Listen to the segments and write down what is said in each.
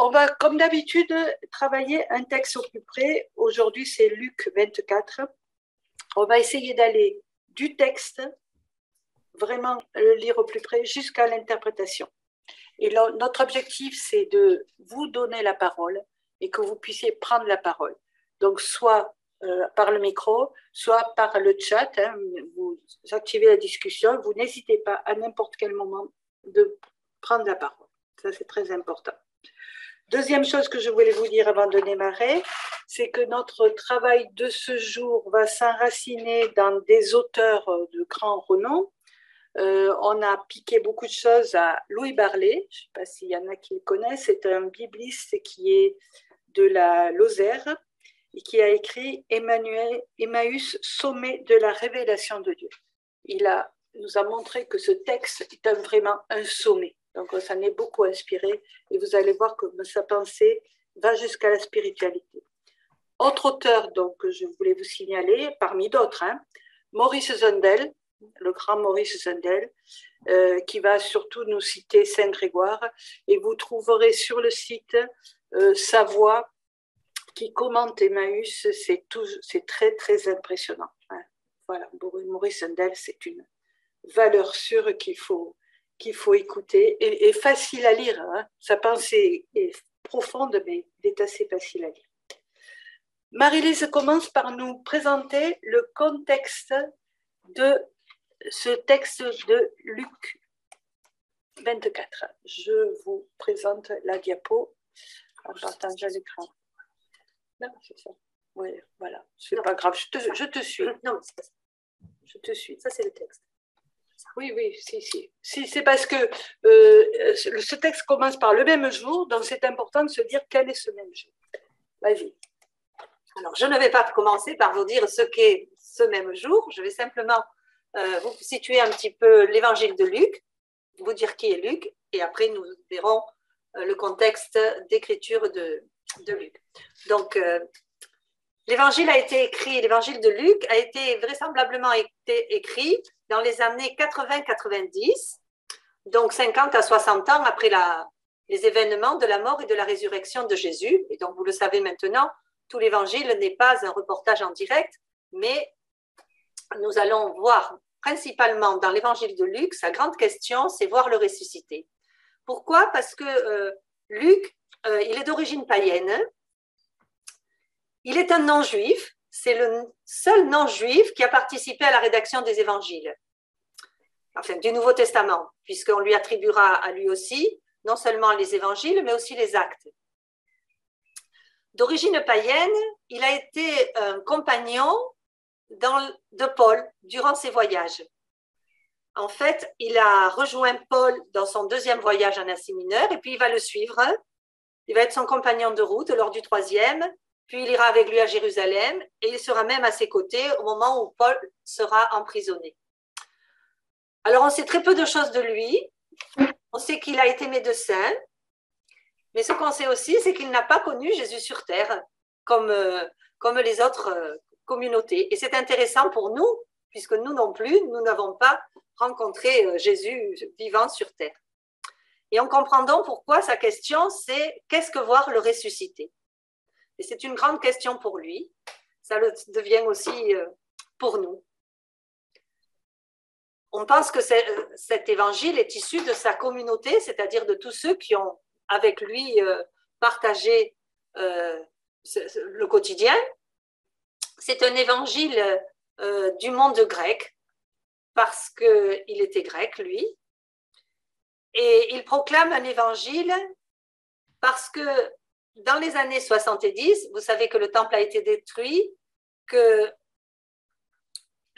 on va, comme d'habitude, travailler un texte au plus près. Aujourd'hui, c'est Luc 24. On va essayer d'aller du texte, vraiment le lire au plus près, jusqu'à l'interprétation. Et là, notre objectif, c'est de vous donner la parole et que vous puissiez prendre la parole. Donc, soit par le micro, soit par le chat. Hein, vous activez la discussion. Vous n'hésitez pas à n'importe quel moment de prendre la parole. Ça, c'est très important. Deuxième chose que je voulais vous dire avant de démarrer, c'est que notre travail de ce jour va s'enraciner dans des auteurs de grand renom. On a piqué beaucoup de choses à Louis Barlet, je ne sais pas s'il y en a qui le connaissent, c'est un bibliste qui est de la Lozère et qui a écrit Emmaüs, sommet de la révélation de Dieu. Nous a montré que ce texte est vraiment un sommet. Donc, ça m'est beaucoup inspiré et vous allez voir que sa pensée va jusqu'à la spiritualité. Autre auteur donc, que je voulais vous signaler, parmi d'autres, hein, Maurice Zundel, le grand Maurice Zundel, qui va surtout nous citer Saint Grégoire. Et vous trouverez sur le site sa voix qui commente Emmaüs. C'est très, très impressionnant. Hein. Voilà, Maurice Zundel, c'est une valeur sûre qu'il faut écouter et facile à lire. Hein. Sa pensée est profonde, mais elle est assez facile à lire. Marie-Lise commence par nous présenter le contexte de ce texte de Luc 24. Je vous présente la diapo en partageant l'écran. Non, c'est ça. Oui, voilà. C'est pas grave, je te suis. Non, c'est pas ça. Je te suis. Ça, c'est le texte. Oui, si, c'est parce que ce texte commence par le même jour, donc c'est important de se dire quel est ce même jour. Vas-y. Alors, je ne vais pas commencer par vous dire ce qu'est ce même jour. Je vais simplement vous situer un petit peu l'évangile de Luc, vous dire qui est Luc, et après nous verrons le contexte d'écriture de Luc. Donc, l'évangile de Luc a été vraisemblablement écrit dans les années 80-90, donc 50 à 60 ans après les événements de la mort et de la résurrection de Jésus. Et donc, vous le savez maintenant, tout l'évangile n'est pas un reportage en direct, mais nous allons voir principalement dans l'évangile de Luc, sa grande question, c'est voir le ressuscité. Pourquoi? Parce que Luc, il est d'origine païenne, il est un non-juif, c'est le seul non-juif qui a participé à la rédaction des évangiles, enfin du Nouveau Testament, puisqu'on lui attribuera à lui aussi non seulement les évangiles, mais aussi les actes. D'origine païenne, il a été un compagnon de Paul durant ses voyages. En fait, il a rejoint Paul dans son deuxième voyage en Asie mineure et puis il va le suivre. Il va être son compagnon de route lors du troisième, puis il ira avec lui à Jérusalem et il sera même à ses côtés au moment où Paul sera emprisonné. Alors, on sait très peu de choses de lui. On sait qu'il a été médecin, mais ce qu'on sait aussi, c'est qu'il n'a pas connu Jésus sur terre comme les autres communautés. Et c'est intéressant pour nous, puisque nous non plus, nous n'avons pas rencontré Jésus vivant sur terre. Et on comprend donc pourquoi sa question, c'est qu'est-ce que voir le ressuscité? Et c'est une grande question pour lui. Ça le devient aussi pour nous. On pense que cet évangile est issu de sa communauté, c'est-à-dire de tous ceux qui ont avec lui partagé le quotidien. C'est un évangile du monde grec, parce qu'il était grec, lui. Et il proclame un évangile parce que dans les années 70, vous savez que le temple a été détruit, que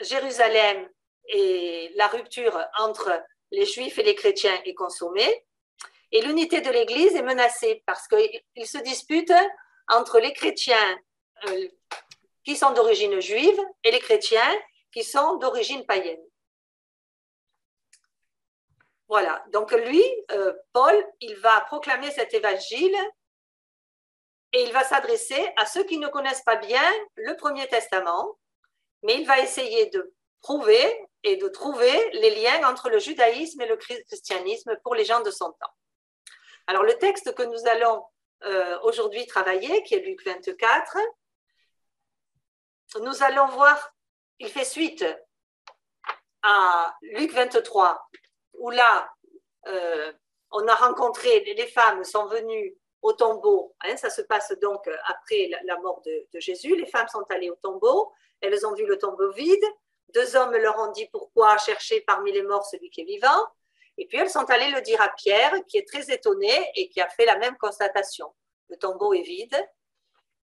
Jérusalem et la rupture entre les Juifs et les chrétiens est consommée, et l'unité de l'Église est menacée parce qu'ils se disputent entre les chrétiens qui sont d'origine juive et les chrétiens qui sont d'origine païenne. Voilà, donc lui, Paul, il va proclamer cet évangile et il va s'adresser à ceux qui ne connaissent pas bien le Premier Testament, mais il va essayer de prouver et de trouver les liens entre le judaïsme et le christianisme pour les gens de son temps. Alors, le texte que nous allons aujourd'hui travailler, qui est Luc 24. Nous allons voir, il fait suite à Luc 23, où là, on a rencontré, les femmes sont venues au tombeau, hein, ça se passe donc après la mort de Jésus, les femmes sont allées au tombeau, elles ont vu le tombeau vide, 2 hommes leur ont dit pourquoi chercher parmi les morts celui qui est vivant, et puis elles sont allées le dire à Pierre, qui est très étonné et qui a fait la même constatation. Le tombeau est vide,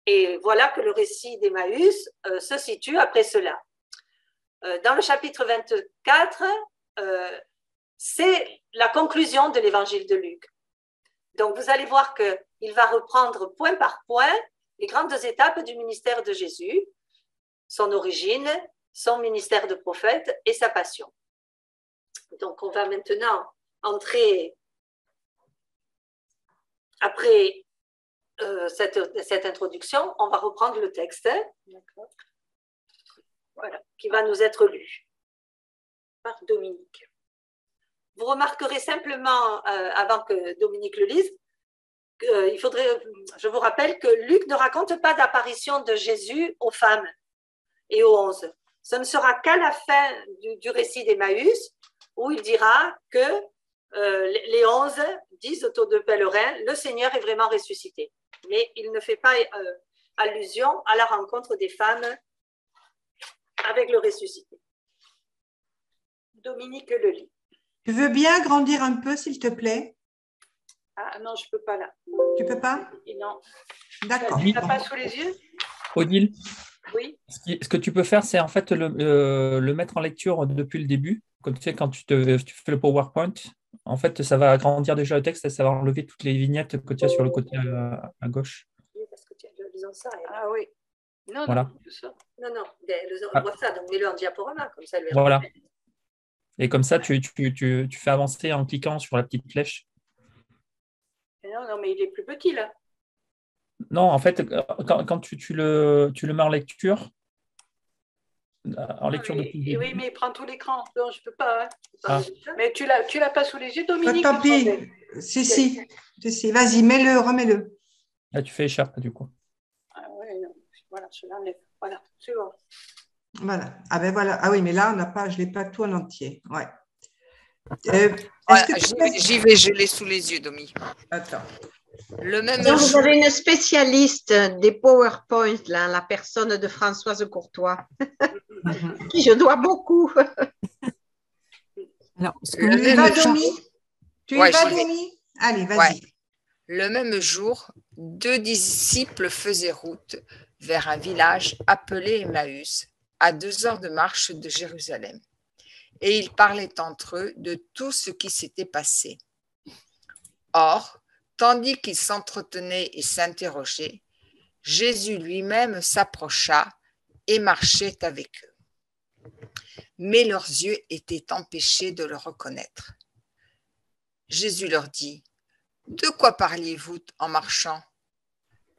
et voilà que le récit d'Emmaüs se situe après cela. Dans le chapitre 24, c'est la conclusion de l'évangile de Luc. Donc, vous allez voir qu'il va reprendre point par point les grandes étapes du ministère de Jésus, son origine, son ministère de prophète et sa passion. Donc, on va maintenant entrer, après cette introduction, on va reprendre le texte, voilà, qui va nous être lu par Dominique. Vous remarquerez simplement, avant que Dominique le lise, je vous rappelle que Luc ne raconte pas d'apparition de Jésus aux femmes et aux 11. Ce ne sera qu'à la fin du récit d'Emmaüs où il dira que les 11 disent autour de pèlerins, le Seigneur est vraiment ressuscité. Mais il ne fait pas allusion à la rencontre des femmes avec le ressuscité. Dominique le lit. Tu veux bien grandir un peu, s'il te plaît? Ah non, je ne peux pas là. Tu peux pas? Non. D'accord. Tu n'as pas sous les yeux? Odile, Oui. ce que tu peux faire, c'est en fait le mettre en lecture depuis le début. Comme tu sais, quand tu fais le PowerPoint, en fait, ça va agrandir déjà le texte et ça va enlever toutes les vignettes que tu as sur le côté à gauche. Oui, parce que tu as besoin de ça. Ah oui. Non, Voilà. non, tout ça. Non, on voit ça, donc mets-le en diaporama, comme ça. Voilà. Et comme ça, tu fais avancer en cliquant sur la petite flèche. Non, mais il est plus petit là. Non, en fait, quand tu le mets en lecture depuis le début. Oui, mais il prend tout l'écran. Non, je ne peux pas. Hein. Ah. Mais tu l'as pas sous les yeux, Dominique? Tant pis. Si. Vas-y, mets-le, remets-le. Là, tu fais écharpe, du coup. Ah oui, non. Voilà, je l'enlève. Voilà, c'est bon. Voilà. Ah ben voilà. Ah oui, mais là, je ne l'ai pas tout en entier. Ouais. J'y vais, je l'ai sous les yeux, Domi. Attends. Le même Donc, vous jour, avez une spécialiste des PowerPoint, là, la personne de Françoise Courtois, qui je dois beaucoup. Alors, le tu y même vas, jour- Domi? Tu y Ouais, vas, j'y vais. Domi? Allez, vas-y. Ouais. Le même jour, 2 disciples faisaient route vers un village appelé Emmaüs, à 2 heures de marche de Jérusalem. Et ils parlaient entre eux de tout ce qui s'était passé. Or, tandis qu'ils s'entretenaient et s'interrogeaient, Jésus lui-même s'approcha et marchait avec eux. Mais leurs yeux étaient empêchés de le reconnaître. Jésus leur dit, « De quoi parliez-vous en marchant ?»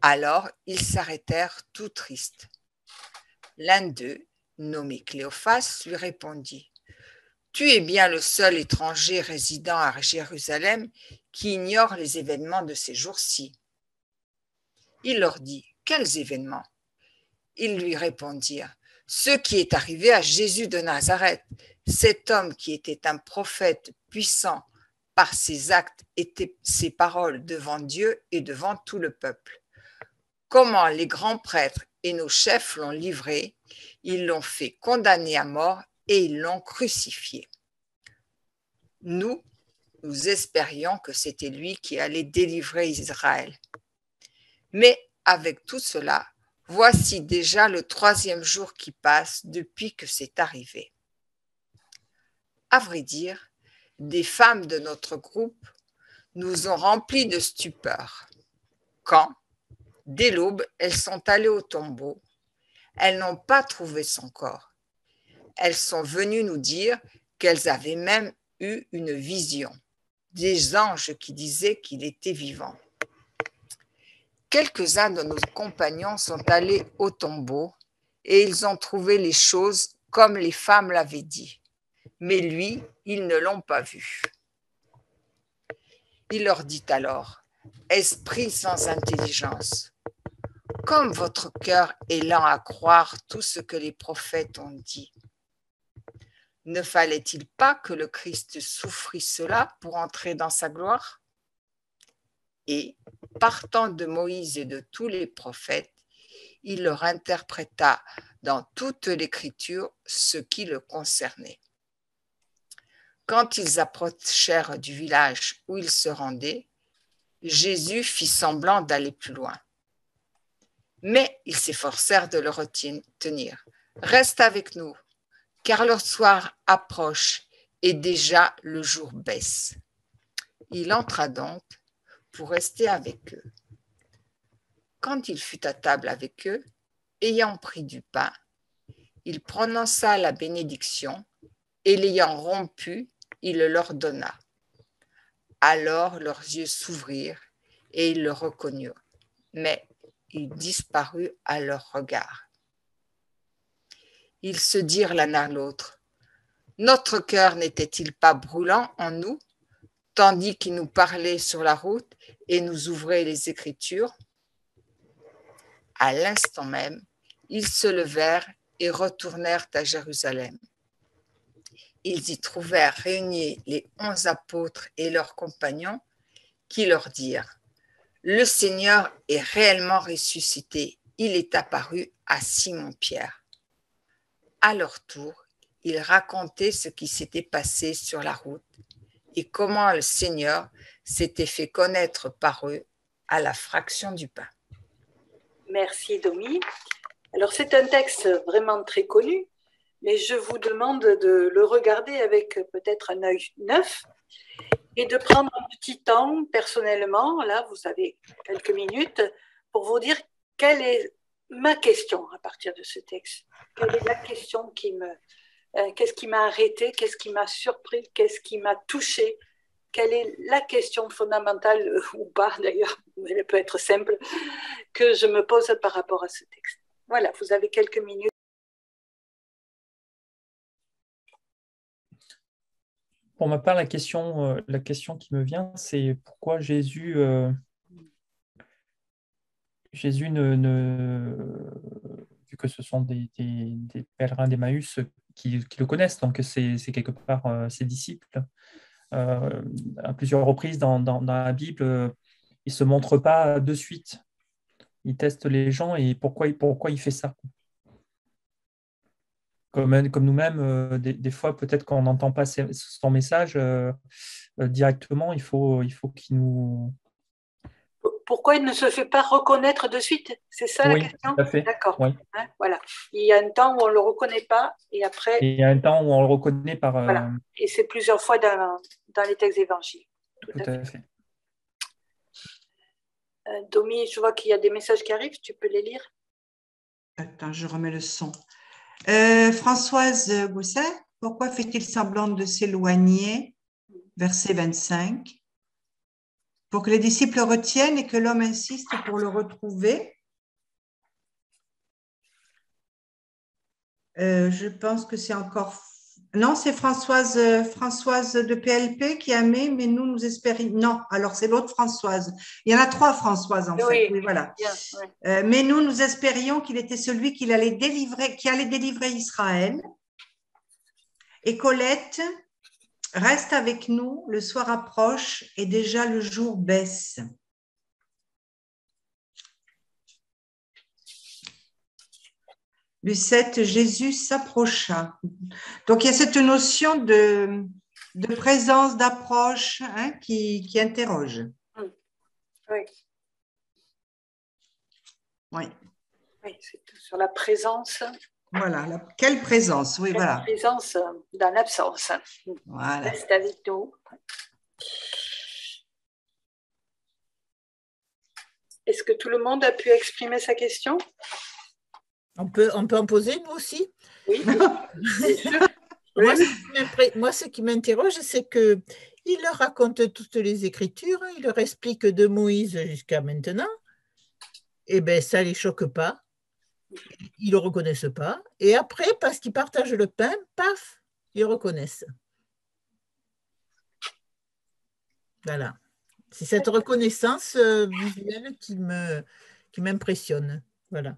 Alors ils s'arrêtèrent tout tristes. L'un d'eux, nommé Cléophas, lui répondit, « Tu es bien le seul étranger résidant à Jérusalem qui ignore les événements de ces jours-ci. » Il leur dit, « Quels événements ?» Ils lui répondirent, « Ce qui est arrivé à Jésus de Nazareth, cet homme qui était un prophète puissant par ses actes et ses paroles devant Dieu et devant tout le peuple. Comment les grands prêtres et nos chefs l'ont livré, ils l'ont fait condamner à mort et ils l'ont crucifié. Nous espérions que c'était lui qui allait délivrer Israël. Mais avec tout cela, voici déjà le 3e jour qui passe depuis que c'est arrivé. À vrai dire, des femmes de notre groupe nous ont remplis de stupeur. Quand, dès l'aube, elles sont allées au tombeau, elles n'ont pas trouvé son corps. Elles sont venues nous dire qu'elles avaient même eu une vision, des anges qui disaient qu'il était vivant. Quelques-uns de nos compagnons sont allés au tombeau et ils ont trouvé les choses comme les femmes l'avaient dit. Mais lui, ils ne l'ont pas vu. Il leur dit alors, esprit sans intelligence, comme votre cœur est lent à croire tout ce que les prophètes ont dit. Ne fallait-il pas que le Christ souffrit cela pour entrer dans sa gloire? Et, partant de Moïse et de tous les prophètes, il leur interpréta dans toute l'Écriture ce qui le concernait. Quand ils approchèrent du village où ils se rendaient, Jésus fit semblant d'aller plus loin. Mais ils s'efforcèrent de le retenir. « Reste avec nous, car le soir approche et déjà le jour baisse. » Il entra donc pour rester avec eux. Quand il fut à table avec eux, ayant pris du pain, il prononça la bénédiction et l'ayant rompu, il le leur donna. Alors leurs yeux s'ouvrirent et ils le reconnurent, mais il disparut à leur regard. Ils se dirent l'un à l'autre, « Notre cœur n'était-il pas brûlant en nous, tandis qu'il nous parlait sur la route et nous ouvrait les Écritures ?» À l'instant même, ils se levèrent et retournèrent à Jérusalem. Ils y trouvèrent réunis les 11 apôtres et leurs compagnons qui leur dirent « Le Seigneur est réellement ressuscité, il est apparu à Simon-Pierre. » À leur tour, ils racontaient ce qui s'était passé sur la route et comment le Seigneur s'était fait connaître par eux à la fraction du pain. Merci Domi. Alors c'est un texte vraiment très connu, mais je vous demande de le regarder avec peut-être un œil neuf et de prendre un petit temps personnellement, là vous avez quelques minutes, pour vous dire quelle est ma question à partir de ce texte. Quelle est la question qu'est-ce qui m'a arrêté, qu'est-ce qui m'a surpris, qu'est-ce qui m'a touché, quelle est la question fondamentale, ou pas d'ailleurs, mais elle peut être simple, que je me pose par rapport à ce texte. Voilà, vous avez quelques minutes. Pour ma part, la question qui me vient, c'est pourquoi Jésus, vu que ce sont des pèlerins d'Emmaüs qui le connaissent, donc c'est quelque part ses disciples, à plusieurs reprises dans la Bible, il ne se montre pas de suite. Il teste les gens et pourquoi il fait ça? Comme nous-mêmes, des fois, peut-être qu'on n'entend pas son message directement, il faut qu'il nous... Pourquoi il ne se fait pas reconnaître de suite? C'est ça la question? Tout à fait. D'accord. Oui. Hein, voilà. Il y a un temps où on ne le reconnaît pas et après... Et il y a un temps où on le reconnaît par... Voilà. Et c'est plusieurs fois dans les textes évangiles. Tout à fait. Domi, je vois qu'il y a des messages qui arrivent, tu peux les lire? Attends, je remets le son. Françoise Gousset, pourquoi fait-il semblant de s'éloigner? Verset 25. Pour que les disciples retiennent et que l'homme insiste pour le retrouver. Je pense que c'est encore... Non, c'est Françoise de PLP qui a mis, mais nous espérions... Non, alors c'est l'autre Françoise. Il y en a 3 Françoises en fait. Oui, voilà. Bien, oui. Mais nous espérions qu'il était celui qui allait délivrer Israël. Et Colette... Reste avec nous, le soir approche et déjà le jour baisse. Lucette, Jésus s'approcha. Donc, il y a cette notion de présence, d'approche qui interroge. Oui. Oui. Oui, c'est sur la présence. Voilà, quelle présence, oui, voilà. La présence dans l'absence. Voilà. Reste avec nous. Est-ce que tout le monde a pu exprimer sa question? On peut en poser, nous aussi? Oui, bien sûr. Moi, ce qui m'interroge, c'est qu'il leur raconte toutes les Écritures, il leur explique de Moïse jusqu'à maintenant. Eh bien, ça ne les choque pas. Ils ne le reconnaissent pas. Et après, parce qu'ils partagent le pain, paf, ils reconnaissent. Voilà. C'est cette reconnaissance visuelle qui m'impressionne. Voilà.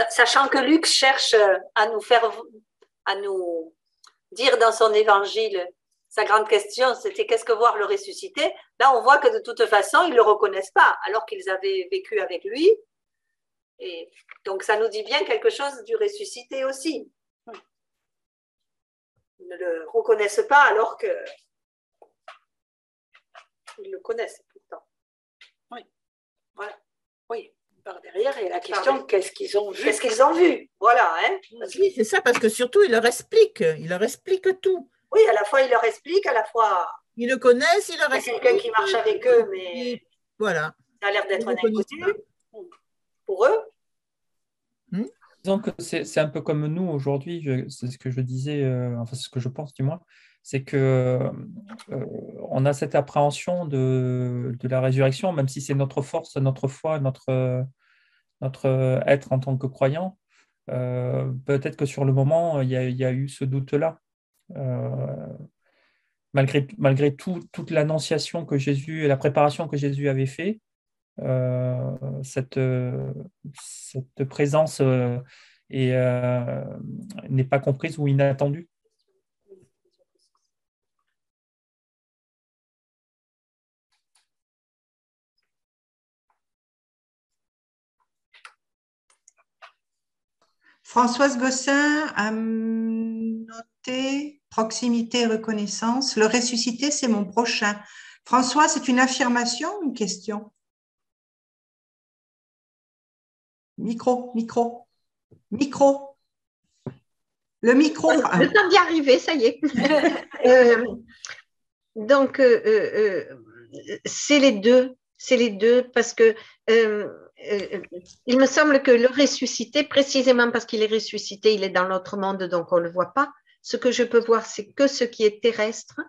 Sachant que Luc cherche à nous dire dans son évangile, sa grande question, c'était qu'est-ce que voir le ressuscité? Là, on voit que de toute façon, ils ne le reconnaissent pas, alors qu'ils avaient vécu avec lui. Et donc, ça nous dit bien quelque chose du ressuscité aussi. Ils ne le reconnaissent pas alors qu'ils le connaissent pourtant. Oui. Voilà. Oui. Par derrière, il y a la question, qu'est-ce qu'ils ont vu? Qu'est-ce qu'ils ont vu? Voilà. Hein? Oui, c'est ça, parce que surtout, il leur explique tout. Oui, à la fois, il leur explique, à la fois... Ils le connaissent, il leur Il y a explique. quelqu'un qui marche avec eux, mais Et voilà. ça a l'air d'être un Ils le connaissent inconnu pour eux. Disons que c'est un peu comme nous aujourd'hui, c'est ce que je disais, enfin c'est ce que je pense du moins, c'est que on a cette appréhension de la résurrection, même si c'est notre force, notre foi, notre être en tant que croyant. Peut-être que sur le moment, il y a eu ce doute-là. Malgré toute l'annonciation que Jésus et la préparation que Jésus avait fait, cette présence n'est pas comprise ou inattendue. Françoise Gossin a noté proximité et reconnaissance. Le ressuscité, c'est mon prochain. François, c'est une affirmation ou une question? Micro. Le micro. Le temps d'y arriver, ça y est. Donc, c'est les deux. C'est les deux parce que il me semble que le ressuscité, précisément parce qu'il est ressuscité, il est dans l'autre monde, donc on ne le voit pas. Ce que je peux voir, c'est que ce qui est terrestre.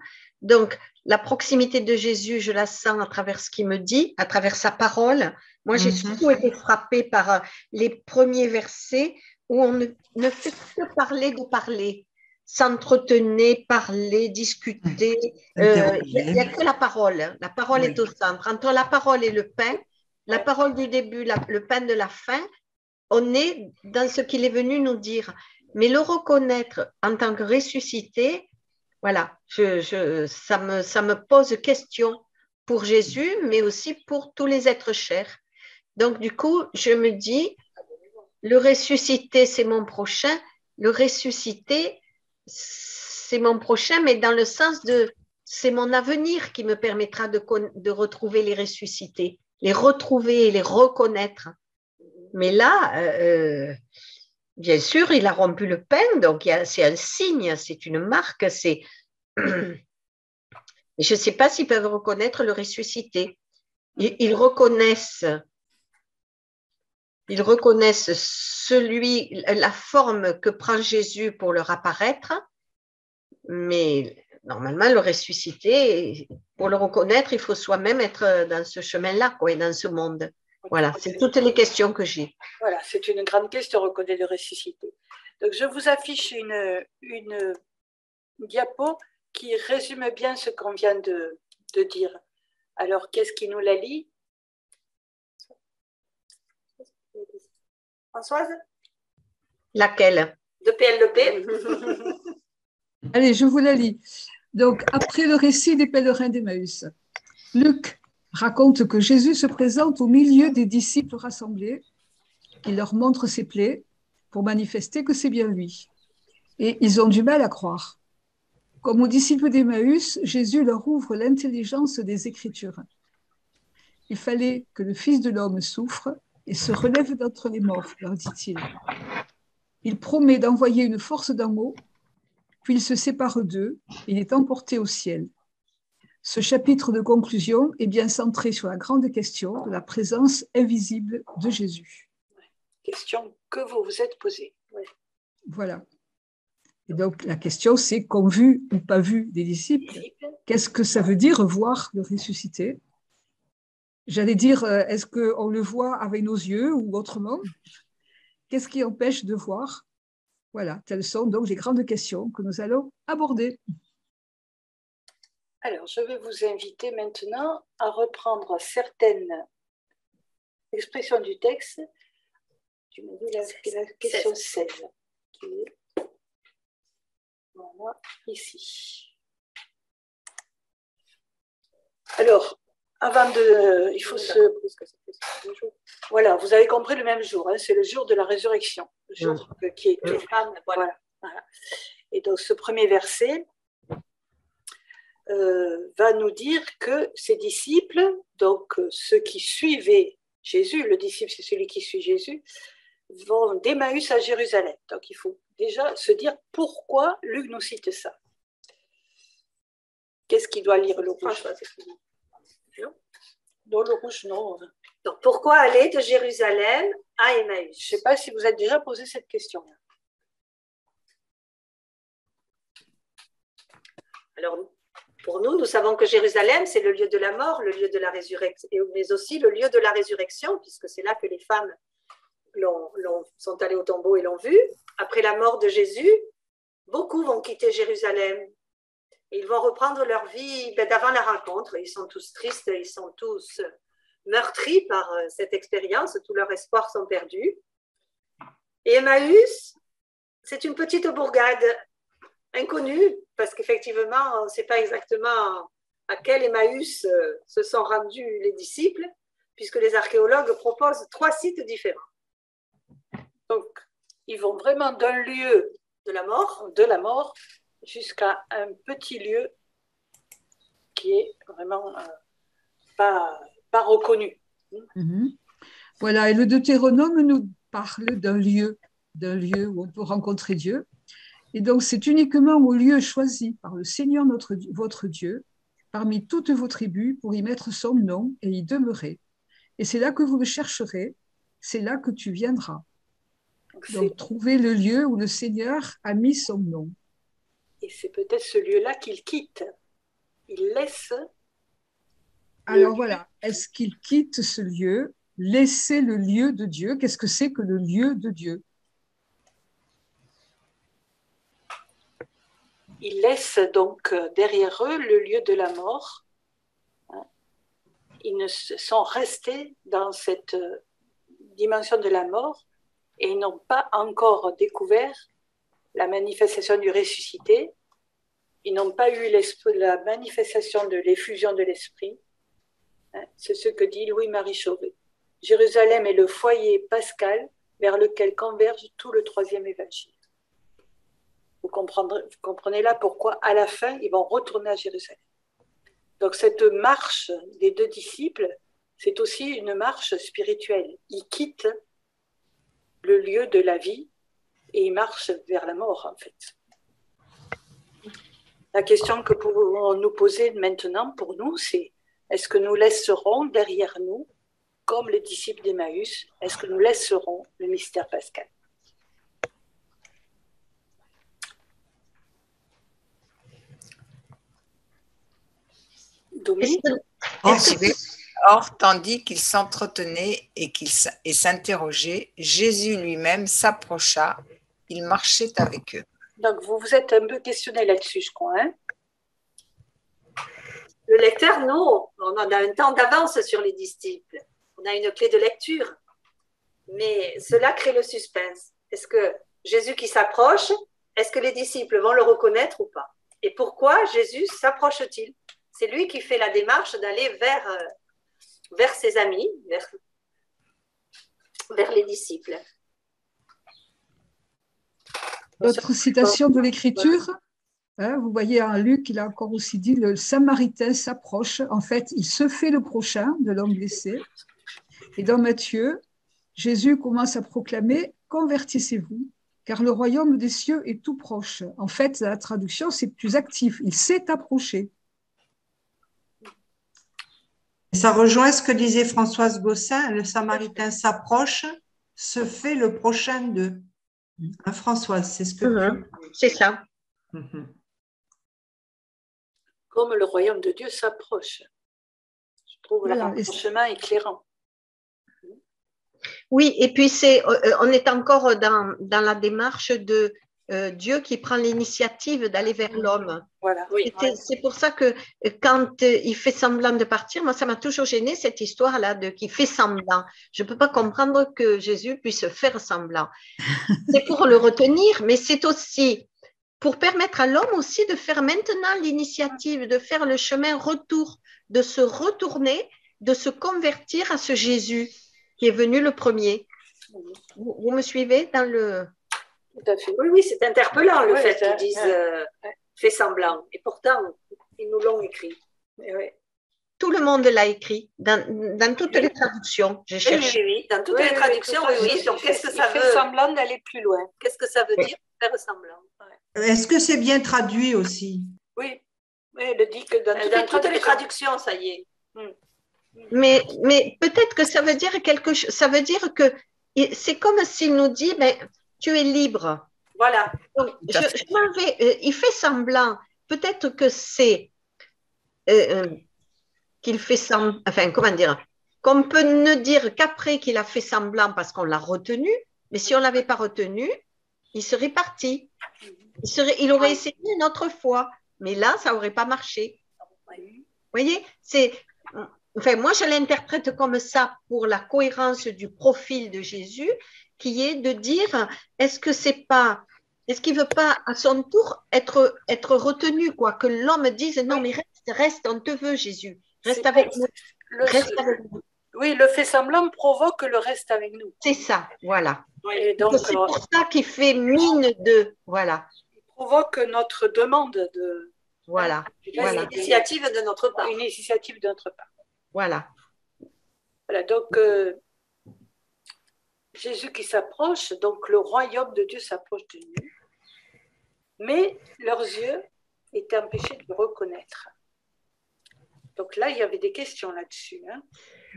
Donc, la proximité de Jésus, je la sens à travers ce qu'il me dit, à travers sa parole. Moi, j'ai surtout été frappée par les premiers versets où on ne fait que parler de parler, s'entretenir, parler, discuter. Il n'y a que la parole. La parole est au centre. Entre la parole et le pain, la parole du début, le pain de la fin, on est dans ce qu'il est venu nous dire. Mais le reconnaître en tant que ressuscité, voilà, ça me pose question pour Jésus, mais aussi pour tous les êtres chers. Donc, du coup, je me dis, le ressuscité, c'est mon prochain. Le ressuscité, c'est mon prochain, mais dans le sens de, c'est mon avenir qui me permettra de retrouver les ressuscités, les retrouver et les reconnaître. Mais là, bien sûr, il a rompu le pain, donc c'est un signe, c'est une marque. Je ne sais pas s'ils peuvent reconnaître le ressuscité. Ils reconnaissent la forme que prend Jésus pour leur apparaître, mais normalement, le ressuscité, pour le reconnaître, il faut soi-même être dans ce chemin-là, quoi, et dans ce monde. Voilà, c'est toutes les questions que j'ai. Voilà, c'est une grande question, reconnaître le ressuscité. Donc, je vous affiche une diapo qui résume bien ce qu'on vient de dire. Alors, qu'est-ce qui nous la lit? Françoise? Laquelle? De PLEP. Allez, je vous la lis. Donc, après le récit des pèlerins d'Emmaüs, Luc raconte que Jésus se présente au milieu des disciples rassemblés. Il leur montre ses plaies pour manifester que c'est bien lui. Et ils ont du mal à croire. Comme aux disciples d'Emmaüs, Jésus leur ouvre l'intelligence des Écritures. Il fallait que le Fils de l'homme souffre et se relève d'entre les morts, leur dit-il. Il promet d'envoyer une force d'en haut, puis il se sépare d'eux et il est emporté au ciel. Ce chapitre de conclusion est bien centré sur la grande question de la présence invisible de Jésus. Question que vous vous êtes posée. Ouais. Voilà. Et donc, la question, c'est qu'ont vu ou pas vu des disciples, qu'est-ce que ça veut dire voir le ressuscité? J'allais dire, est-ce qu'on le voit avec nos yeux ou autrement? Qu'est-ce qui empêche de voir? Voilà, telles sont donc les grandes questions que nous allons aborder. Alors, je vais vous inviter maintenant à reprendre certaines expressions du texte. Tu m'as dit la question 16, qui est voilà, ici. Alors, avant de... Il faut se... Voilà, vous avez compris le même jour, hein, c'est le jour de la résurrection, le jour qui est tout. Voilà. Et donc, ce premier verset va nous dire que ces disciples, donc ceux qui suivaient Jésus, le disciple c'est celui qui suit Jésus, vont d'Emmaüs à Jérusalem. Donc, il faut déjà se dire pourquoi Luc nous cite ça. Qu'est-ce qu'il doit lire le rouge? Non, le rouge, non. Donc, pourquoi aller de Jérusalem à Emmaüs? Je ne sais pas si vous avez déjà posé cette question-là. Alors, pour nous, nous savons que Jérusalem, c'est le lieu de la mort, le lieu de la résurrection, mais aussi le lieu de la résurrection, puisque c'est là que les femmes sont allées au tombeau et l'ont vu. Après la mort de Jésus, beaucoup vont quitter Jérusalem. Et ils vont reprendre leur vie d'avant la rencontre. Ils sont tous tristes, ils sont tous meurtris par cette expérience, tous leurs espoirs sont perdus. Et Emmaüs, c'est une petite bourgade inconnue, parce qu'effectivement, on ne sait pas exactement à quel Emmaüs se sont rendus les disciples, puisque les archéologues proposent 3 sites différents. Donc, ils vont vraiment d'un lieu de la mort, jusqu'à un petit lieu qui est vraiment pas reconnu. Voilà, et le Deutéronome nous parle d'un lieu où on peut rencontrer Dieu. Et donc, c'est uniquement au lieu choisi par le Seigneur votre Dieu, parmi toutes vos tribus, pour y mettre son nom et y demeurer. Et c'est là que vous le chercherez, c'est là que tu viendras. Donc, trouver le lieu où le Seigneur a mis son nom. Et c'est peut-être ce lieu-là qu'il quitte. Il laisse. Alors voilà, est-ce qu'il quitte ce lieu, laisser le lieu de Dieu? Qu'est-ce que c'est que le lieu de Dieu? Ils laissent donc derrière eux le lieu de la mort. Ils ne sont restés dans cette dimension de la mort et ils n'ont pas encore découvert la manifestation du ressuscité. Ils n'ont pas eu la manifestation de l'effusion de l'esprit. C'est ce que dit Louis-Marie Chauvet. Jérusalem est le foyer pascal vers lequel converge tout le 3e évangile. Vous comprenez là pourquoi, à la fin, ils vont retourner à Jérusalem. Donc, cette marche des 2 disciples, c'est aussi une marche spirituelle. Ils quittent le lieu de la vie et ils marchent vers la mort, en fait. La question que pouvons nous poser maintenant pour nous, c'est est-ce que nous laisserons derrière nous, comme les disciples d'Emmaüs, est-ce que nous laisserons le mystère pascal? Or, tandis qu'ils s'entretenaient et s'interrogeaient, Jésus lui-même s'approcha, il marchait avec eux. Donc, vous vous êtes un peu questionné là-dessus, je crois. Hein? Le lecteur, non. On a un temps d'avance sur les disciples. On a une clé de lecture. Mais cela crée le suspense. Est-ce que Jésus qui s'approche, est-ce que les disciples vont le reconnaître ou pas? Et pourquoi Jésus s'approche-t-il? C'est lui qui fait la démarche d'aller vers ses amis, vers les disciples. Autre citation de l'Écriture, vous voyez en Luc, il a encore aussi dit, le Samaritain s'approche, en fait, il se fait le prochain de l'homme blessé. Et dans Matthieu, Jésus commence à proclamer, convertissez-vous, car le royaume des cieux est tout proche. En fait, la traduction, c'est plus actif, il s'est approché. Ça rejoint ce que disait Françoise Gosselin, le Samaritain s'approche, se fait le prochain d'eux. Hein, Françoise, c'est ce que c'est ça. Comme le royaume de Dieu s'approche. Je trouve un chemin éclairant. Oui, et puis on est encore dans la démarche de Dieu qui prend l'initiative d'aller vers l'homme. Voilà. Oui. C'est pour ça que quand il fait semblant de partir, moi, ça m'a toujours gêné cette histoire-là de qui fait semblant. Je ne peux pas comprendre que Jésus puisse faire semblant. C'est pour le retenir, mais c'est aussi pour permettre à l'homme aussi de faire maintenant l'initiative, de faire le chemin retour, de se retourner, de se convertir à ce Jésus qui est venu le premier. Vous me suivez dans le... Tout à fait. Oui, oui, c'est interpellant le Oui, fait ça, qu'ils disent ouais. fait semblant. Et pourtant, ils nous l'ont écrit. Oui. Tout le monde l'a écrit dans toutes les traductions. J'ai Oui, cherché. oui, oui. Dans toutes Oui, les oui, traductions, tout oui, ça, oui. Donc, qu'est-ce que ça il fait veut semblant d'aller plus loin. Qu'est-ce que ça veut dire faire semblant? Est-ce que c'est bien traduit aussi? Oui. Oui, elle dit que dans Toutes les traductions, ça y est. Mais peut-être que ça veut dire quelque chose. Ça veut dire que c'est comme s'il nous dit, mais tu es libre. Voilà. Donc, je m'en vais. Il fait semblant. Peut-être que c'est qu'il fait semblant. Enfin, comment dire? Qu'on peut ne dire qu'après qu'il a fait semblant parce qu'on l'a retenu. Mais si on ne l'avait pas retenu, il serait parti. Il aurait essayé une autre fois. Mais là, ça n'aurait pas marché. Vous voyez? Enfin, moi, je l'interprète comme ça pour la cohérence du profil de Jésus, qui est de dire, est-ce qu'il veut pas à son tour être retenu, quoi, que l'homme dise, non, mais reste, on te veut, Jésus, reste avec nous. Reste avec nous. Oui, le fait semblant provoque le reste avec nous. C'est ça, voilà. Et donc, c'est pour ça qu'il fait mine de, voilà. Il provoque notre demande de... Voilà. Voilà. Une initiative de notre part. Une initiative de notre part. Voilà. Voilà, donc Jésus qui s'approche, donc le royaume de Dieu s'approche de nous, mais leurs yeux étaient empêchés de le reconnaître. Donc là, il y avait des questions là-dessus. Hein.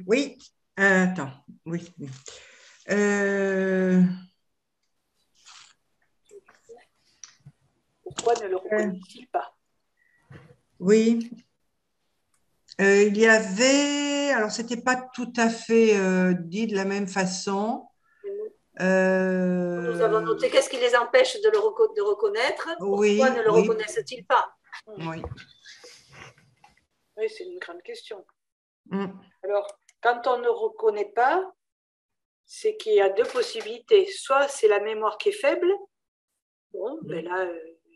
Oui, attends, oui. Pourquoi ne le reconnaît-il pas? Oui. Il y avait, alors c'était pas tout à fait dit de la même façon. Nous avons noté qu'est-ce qui les empêche de reconnaître. Pourquoi ne le reconnaissent-ils pas? Oui. Oui, c'est une grande question. Alors, quand on ne reconnaît pas, c'est qu'il y a deux possibilités. Soit c'est la mémoire qui est faible, bon, ben là,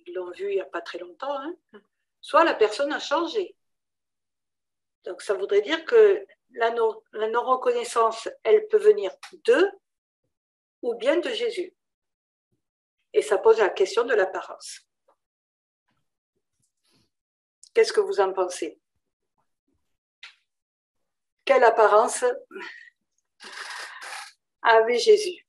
ils l'ont vu il n'y a pas très longtemps, hein. Soit la personne a changé. Donc, ça voudrait dire que la non-reconnaissance, elle peut venir d'eux ou bien de Jésus. Et ça pose la question de l'apparence. Qu'est-ce que vous en pensez? Quelle apparence avait Jésus?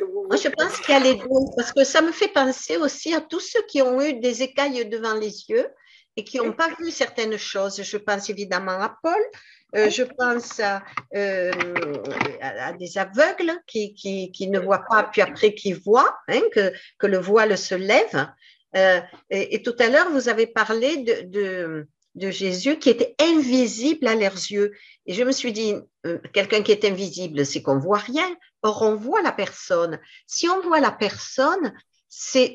Moi, je pense qu'il y a les deux, parce que ça me fait penser aussi à tous ceux qui ont eu des écailles devant les yeux et qui n'ont pas vu certaines choses. Je pense évidemment à Paul, je pense à des aveugles qui ne voient pas, puis après qui voient, hein, que le voile se lève. Et tout à l'heure, vous avez parlé de Jésus qui était invisible à leurs yeux. Et je me suis dit, quelqu'un qui est invisible, c'est qu'on ne voit rien. Or, on voit la personne. Si on voit la personne, c'est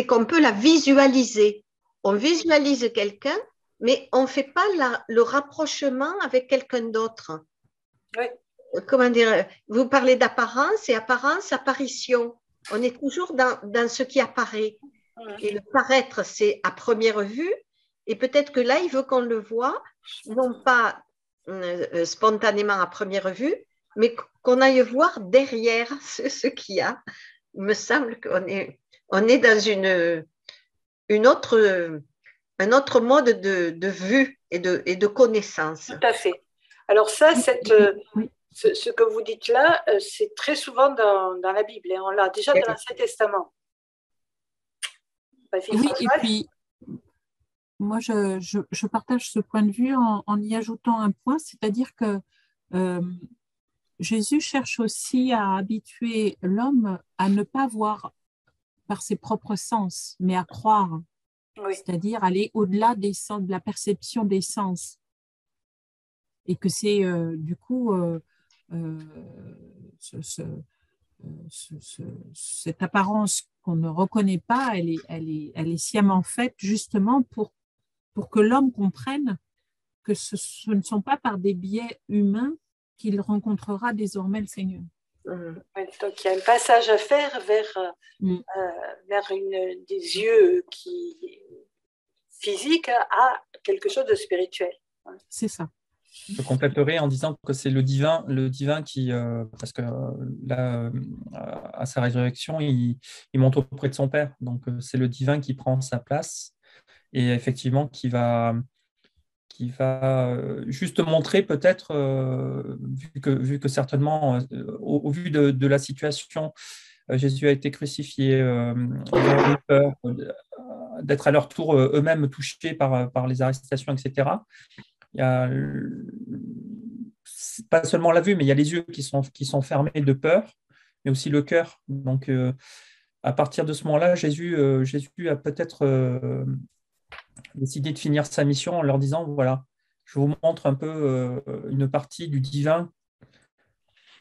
qu'on peut la visualiser. On visualise quelqu'un, mais on ne fait pas le rapprochement avec quelqu'un d'autre. Oui. Comment dire? Vous parlez d'apparence et apparence, apparition. On est toujours dans ce qui apparaît. Et le paraître, c'est à première vue. Et peut-être que là, il veut qu'on le voit, non pas spontanément à première vue, mais qu'on aille voir derrière ce qu'il y a. Il me semble qu'on est dans un autre mode de vue et de connaissance. Tout à fait. Alors ça, ce que vous dites là, c'est très souvent dans la Bible. Hein. On l'a déjà dans l'Ancien Testament. Oui, et puis, moi, je partage ce point de vue en y ajoutant un point, c'est-à-dire que Jésus cherche aussi à habituer l'homme à ne pas voir par ses propres sens, mais à croire, c'est-à-dire aller au-delà des sens, de la perception des sens. Et que c'est du coup cette apparence qu'on ne reconnaît pas, elle est sciemment faite justement pour que l'homme comprenne que ce ne sont pas par des biais humains qu'il rencontrera désormais le Seigneur. Ouais, donc il y a un passage à faire vers des yeux physiques à quelque chose de spirituel. C'est ça. Je compléterai en disant que c'est le divin qui, parce que là, à sa résurrection, il monte auprès de son Père. Donc, c'est le divin qui prend sa place et effectivement qui va juste montrer peut-être, vu que certainement, au vu de la situation, Jésus a été crucifié, ils ont eu peur d'être à leur tour eux-mêmes touchés par les arrestations, etc. Il y a pas seulement la vue, mais il y a les yeux qui sont fermés de peur, mais aussi le cœur. Donc, à partir de ce moment-là, Jésus a peut-être décidé de finir sa mission en leur disant, voilà, je vous montre un peu une partie du divin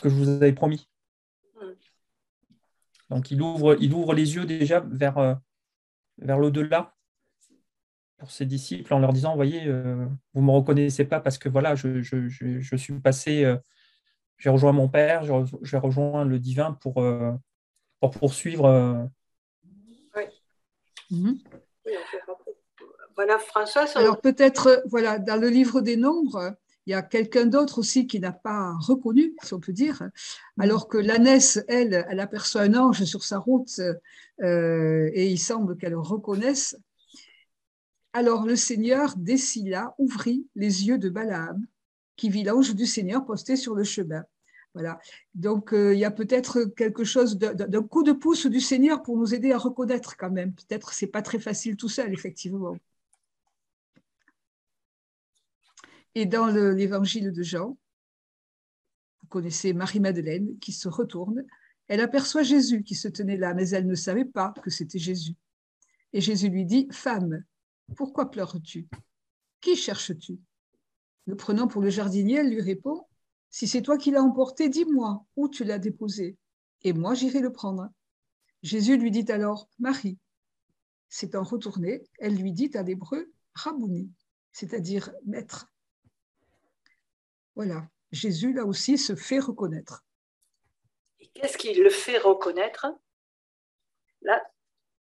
que je vous avais promis. Donc, il ouvre les yeux déjà vers l'au-delà pour ses disciples en leur disant, voyez, vous ne me reconnaissez pas parce que voilà, je suis passé, j'ai rejoint mon Père, j'ai rejoint le divin pour poursuivre. Oui. Voilà, François. Alors peut-être, voilà, dans le livre des Nombres, il y a quelqu'un d'autre aussi qui n'a pas reconnu, si on peut dire, alors que l'ânesse, elle aperçoit un ange sur sa route et il semble qu'elle le reconnaisse. Alors le Seigneur décida, ouvrit les yeux de Balaam, qui vit l'ange du Seigneur posté sur le chemin. Voilà. Donc il y a peut-être quelque chose d'un coup de pouce du Seigneur pour nous aider à reconnaître quand même. Peut-être c'est pas très facile tout seul, effectivement. Et dans l'évangile de Jean, vous connaissez Marie-Madeleine qui se retourne. Elle aperçoit Jésus qui se tenait là, mais elle ne savait pas que c'était Jésus. Et Jésus lui dit, « Femme, pourquoi pleures-tu? Qui cherches-tu » Le prenant pour le jardinier, elle lui répond, « Si c'est toi qui l'as emporté, dis-moi où tu l'as déposé, et moi j'irai le prendre. » Jésus lui dit alors, « Marie. » S'étant retournée, elle lui dit en hébreu, « Rabouni », c'est-à-dire « maître ». Voilà, Jésus, là aussi, se fait reconnaître. Et qu'est-ce qui le fait reconnaître? Là,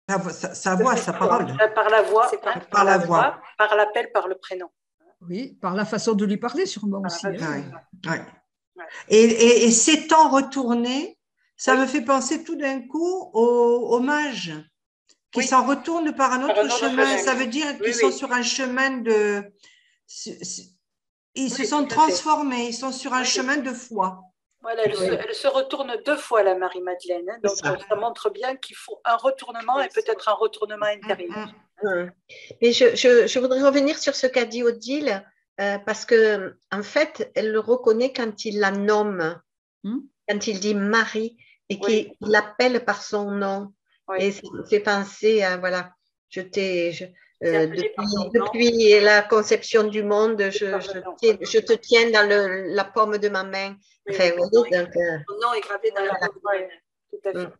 sa voix, sa parole. Par la voix, par la voix. Par l'appel, par le prénom. Oui, par la façon de lui parler, sûrement aussi. Ouais. Et s'étant retourné, ça me fait penser tout d'un coup aux mages qui s'en retournent par un autre chemin. Ça veut dire qu'ils sont sur un chemin de... Ils se sont transformés, ils sont sur un chemin de foi. Voilà, elle se retourne 2 fois, la Marie-Madeleine. Hein, donc, ça montre bien qu'il faut un retournement et peut-être un retournement intérieur. Mais je voudrais revenir sur ce qu'a dit Odile, parce que en fait, elle le reconnaît quand il la nomme, quand il dit Marie, et qu'il l'appelle par son nom. Et ça me fait penser à, voilà, depuis la conception du monde, je te tiens dans la paume de ma main. Enfin, son nom est gravé dans la paume. Tout à fait.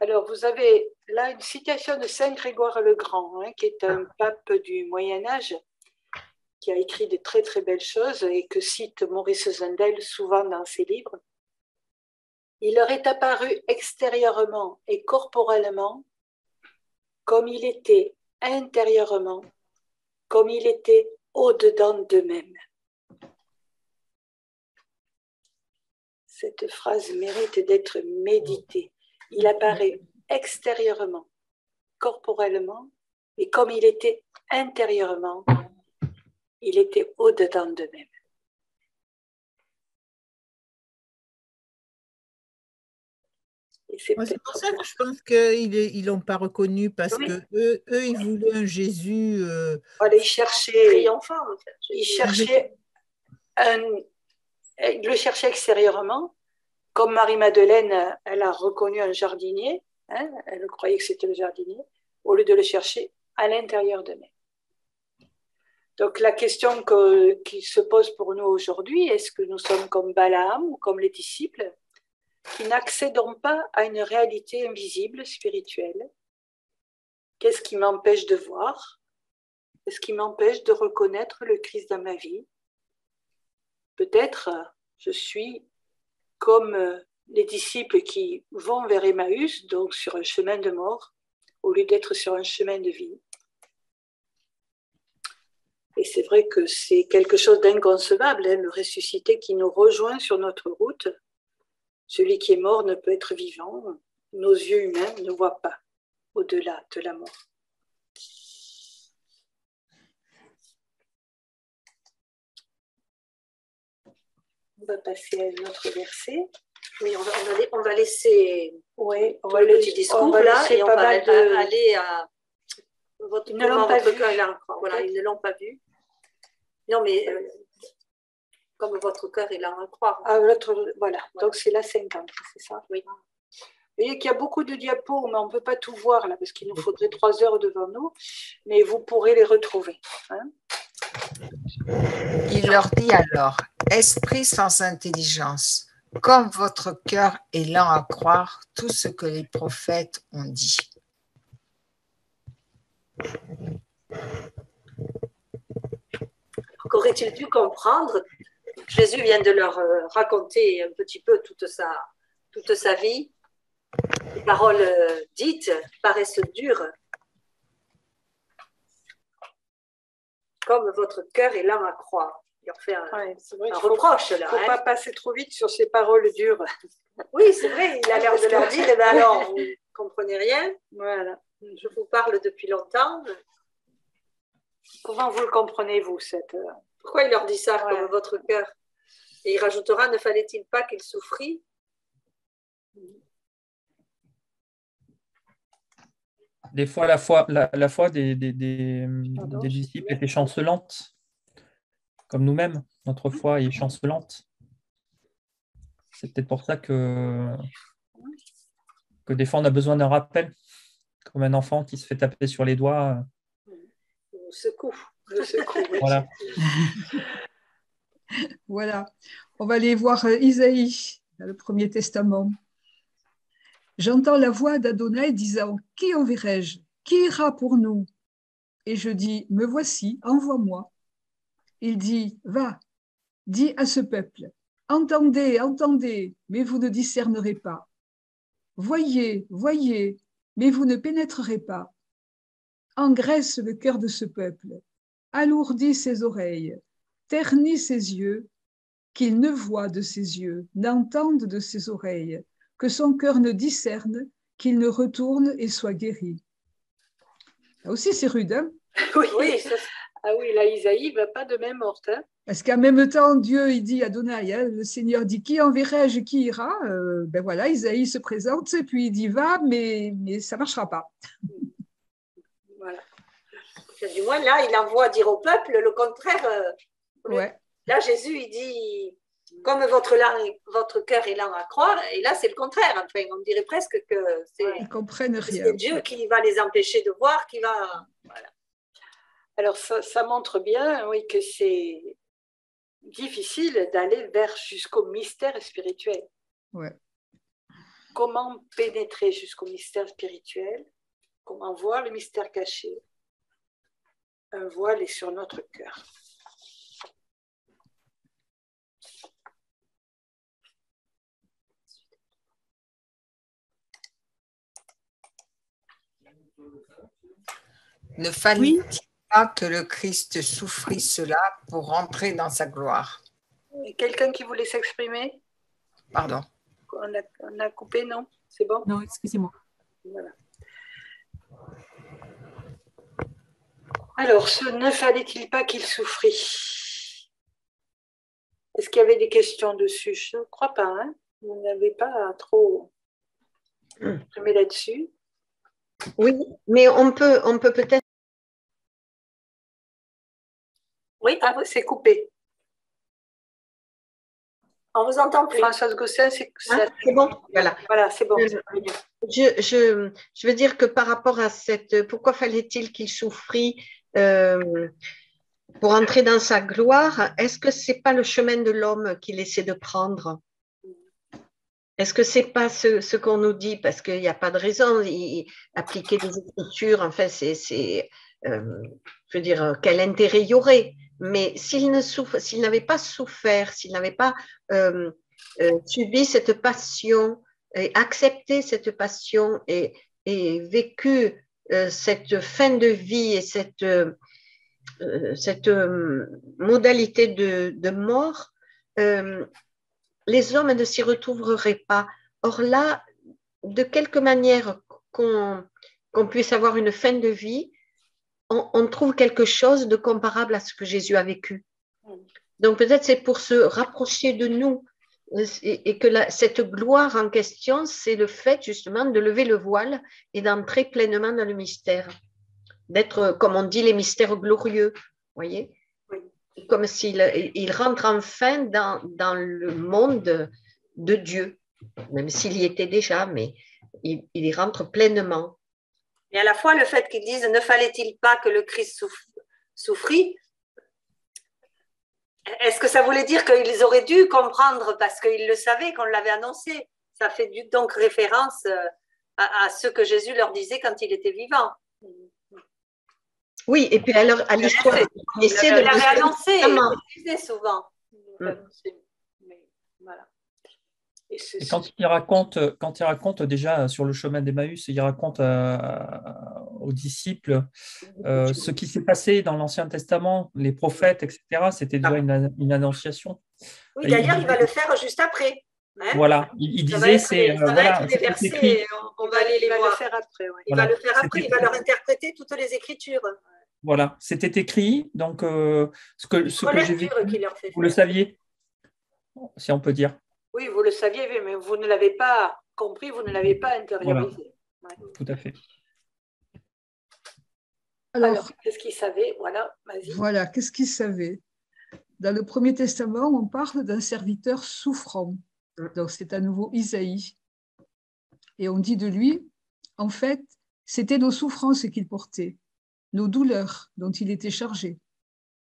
Alors, vous avez là une citation de Saint Grégoire le Grand, hein, qui est un pape du Moyen-Âge, qui a écrit de très très belles choses et que cite Maurice Zundel souvent dans ses livres. Il leur est apparu extérieurement et corporellement comme il était intérieurement, comme il était au-dedans d'eux-mêmes. Cette phrase mérite d'être méditée. Il apparaît extérieurement, corporellement, et comme il était intérieurement, il était au-dedans d'eux-mêmes. C'est pour ça que je pense qu'ils ne l'ont pas reconnu, parce que eux, ils voulaient un Jésus. Voilà, ils cherchaient le cherchaient extérieurement. Comme Marie-Madeleine, elle a reconnu un jardinier, hein, elle croyait que c'était le jardinier, au lieu de le chercher à l'intérieur d'eux-mêmes. Donc la question qui se pose pour nous aujourd'hui, est-ce que nous sommes comme Balaam ou comme les disciples qui n'accédons pas à une réalité invisible, spirituelle? Qu'est-ce qui m'empêche de voir? Qu'est-ce qui m'empêche de reconnaître le Christ dans ma vie? Peut-être je suis comme les disciples qui vont vers Emmaüs, donc sur un chemin de mort, au lieu d'être sur un chemin de vie. Et c'est vrai que c'est quelque chose d'inconcevable, hein, le ressuscité qui nous rejoint sur notre route. Celui qui est mort ne peut être vivant. Nos yeux humains ne voient pas au-delà de la mort. On va passer à un autre verset. Oui, on va laisser on va le petit discours là et on va aller à votre Ils ne l'ont pas vu. Voilà, ils ne l'ont pas vu. Non, mais comme votre cœur est là en croire. Ah, voilà, donc c'est la 50, c'est ça? Oui. Vous voyez qu'il y a beaucoup de diapos, mais on ne peut pas tout voir là, parce qu'il nous faudrait 3 heures devant nous, mais vous pourrez les retrouver. Hein? Il leur dit alors, esprit sans intelligence, comme votre cœur est lent à croire tout ce que les prophètes ont dit. Qu'aurait-il dû comprendre? Jésus vient de leur raconter un petit peu toute sa vie. Les paroles dites paraissent dures. Comme votre cœur est lent à croire. Il leur fait un reproche là. Il ne faut pas passer trop vite sur ces paroles dures. Oui, c'est vrai, il a l'air de leur dire, alors, vous ne comprenez rien. Voilà. Je vous parle depuis longtemps. Comment vous le comprenez, vous, Pourquoi il leur dit ça, comme votre cœur? Et il rajoutera, ne fallait-il pas qu'il souffrit? Des fois, la foi des disciples était chancelante, comme nous-mêmes. Notre foi est chancelante. C'est peut-être pour ça que des fois, on a besoin d'un rappel, comme un enfant qui se fait taper sur les doigts. On secoue. Voilà. Voilà. On va aller voir Isaïe, dans le Premier Testament. J'entends la voix d'Adonai disant « Qui enverrai-je? Qui ira pour nous ?» Et je dis « Me voici, envoie-moi. » Il dit « Va, dis à ce peuple, entendez, entendez, mais vous ne discernerez pas. Voyez, voyez, mais vous ne pénétrerez pas. Engraisse le cœur de ce peuple, alourdis ses oreilles, ternis ses yeux, qu'il ne voie de ses yeux, n'entende de ses oreilles, que son cœur ne discerne, qu'il ne retourne et soit guéri. » Là aussi, c'est rude, hein? Oui. Ah oui, là, Isaïe ne va pas de même morte. Hein? Parce qu'en même temps, Dieu, il dit à Adonai, hein, le Seigneur dit, qui enverrai-je, qui ira? Ben voilà, Isaïe se présente, et puis il dit, va, mais ça ne marchera pas. Voilà. Du moins, là, il envoie dire au peuple le contraire. Ouais. Là, Jésus, il dit, comme votre cœur est lent à croire, et là, c'est le contraire. Enfin, on dirait presque que Ils comprennent rien. C'est Dieu qui va les empêcher de voir, qui va... Voilà. Alors, ça montre bien, oui, que c'est difficile d'aller jusqu'au mystère spirituel. Ouais. Comment pénétrer jusqu'au mystère spirituel? Comment voir le mystère caché? Un voile est sur notre cœur. Ne fallait-il pas que le Christ souffrit cela pour rentrer dans sa gloire? Quelqu'un qui voulait s'exprimer? Pardon. On a coupé, non? C'est bon? Non, excusez-moi. Voilà. Alors, ne fallait-il pas qu'il souffrit? Est-ce qu'il y avait des questions dessus? Je ne crois pas. Hein? Vous n'avez pas trop exprimé là-dessus. Oui, mais on peut peut-être. Oui, c'est coupé. On vous entend plus. Françoise Gosselin, c'est bon. Voilà. Voilà, c'est bon. Je veux dire que par rapport à cette, pourquoi fallait-il qu'il souffrit, pour entrer dans sa gloire, est-ce que c'est pas le chemin de l'homme qu'il essaie de prendre? Est-ce que c'est pas ce qu'on nous dit? Parce qu'il n'y a pas de raison. Appliquer des écritures, enfin, je veux dire, quel intérêt il y aurait? Mais s'il n'avait pas souffert, s'il n'avait pas subi cette passion, et accepté cette passion et vécu cette fin de vie et cette modalité de mort, les hommes ne s'y retrouveraient pas. Or là, de quelque manière qu'on puisse avoir une fin de vie, on trouve quelque chose de comparable à ce que Jésus a vécu. Donc peut-être c'est pour se rapprocher de nous et que cette gloire en question, c'est le fait justement de lever le voile et d'entrer pleinement dans le mystère, d'être, comme on dit, les mystères glorieux, voyez, comme s'il rentre enfin dans le monde de Dieu, même s'il y était déjà, mais il y rentre pleinement. Et à la fois, le fait qu'ils disent « Ne fallait-il pas que le Christ souffrit ?» Est-ce que ça voulait dire qu'ils auraient dû comprendre parce qu'ils le savaient, qu'on l'avait annoncé? Ça fait donc référence à ce que Jésus leur disait quand il était vivant. Oui, et puis alors à l'histoire, il l'avait annoncé, il le disait souvent. Voilà. Et quand il raconte déjà sur le chemin d'Emmaüs, il raconte aux disciples ce qui s'est passé dans l'Ancien Testament, les prophètes, etc. C'était déjà une annonciation. Oui, d'ailleurs, il va le faire juste après. Hein, voilà, il disait, ça va être des versets, on va aller les voir. Le faire après, ouais. Il va le faire après, il va leur interpréter toutes les Écritures. Voilà, c'était écrit, donc ce que j'ai vu, vous le saviez, si on peut dire. Oui, vous le saviez, mais vous ne l'avez pas compris, vous ne l'avez pas intériorisé. Voilà. Ouais. Tout à fait. Alors qu'est-ce qu'il savait? Voilà, vas-y. Voilà, qu'est-ce qu'il savait? Dans le Premier Testament, on parle d'un serviteur souffrant. Donc, c'est à nouveau Isaïe. Et on dit de lui, en fait, c'était nos souffrances qu'il portait, nos douleurs dont il était chargé.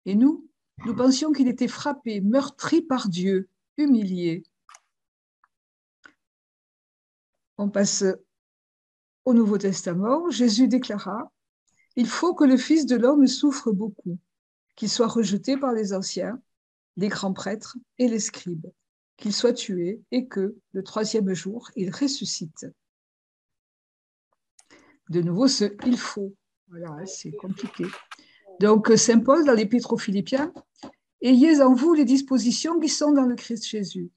Et nous pensions qu'il était frappé, meurtri par Dieu, humilié. On passe au Nouveau Testament. Jésus déclara, « Il faut que le Fils de l'homme souffre beaucoup, qu'il soit rejeté par les anciens, les grands prêtres et les scribes, qu'il soit tué et que, le 3e jour, il ressuscite. » De nouveau, ce « il faut ». Voilà, c'est compliqué. Donc, Saint Paul, dans l'Épître aux Philippiens, « Ayez en vous les dispositions qui sont dans le Christ Jésus. »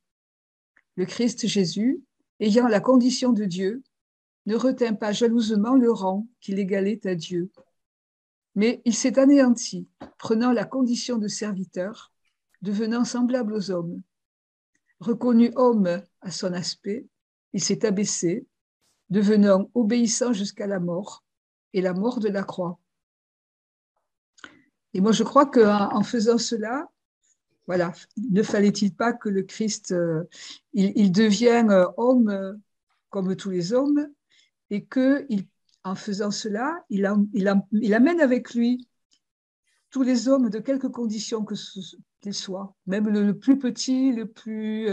Le Christ Jésus, ayant la condition de Dieu, ne retint pas jalousement le rang qu'il égalait à Dieu. Mais il s'est anéanti, prenant la condition de serviteur, devenant semblable aux hommes. Reconnu homme à son aspect, il s'est abaissé, devenant obéissant jusqu'à la mort, et la mort de la croix. Et moi, je crois qu'en faisant cela, voilà, ne fallait-il pas que le Christ, il devienne homme comme tous les hommes, et qu'en faisant cela, il amène avec lui tous les hommes de quelque condition qu'ils soient, même le plus petit, le plus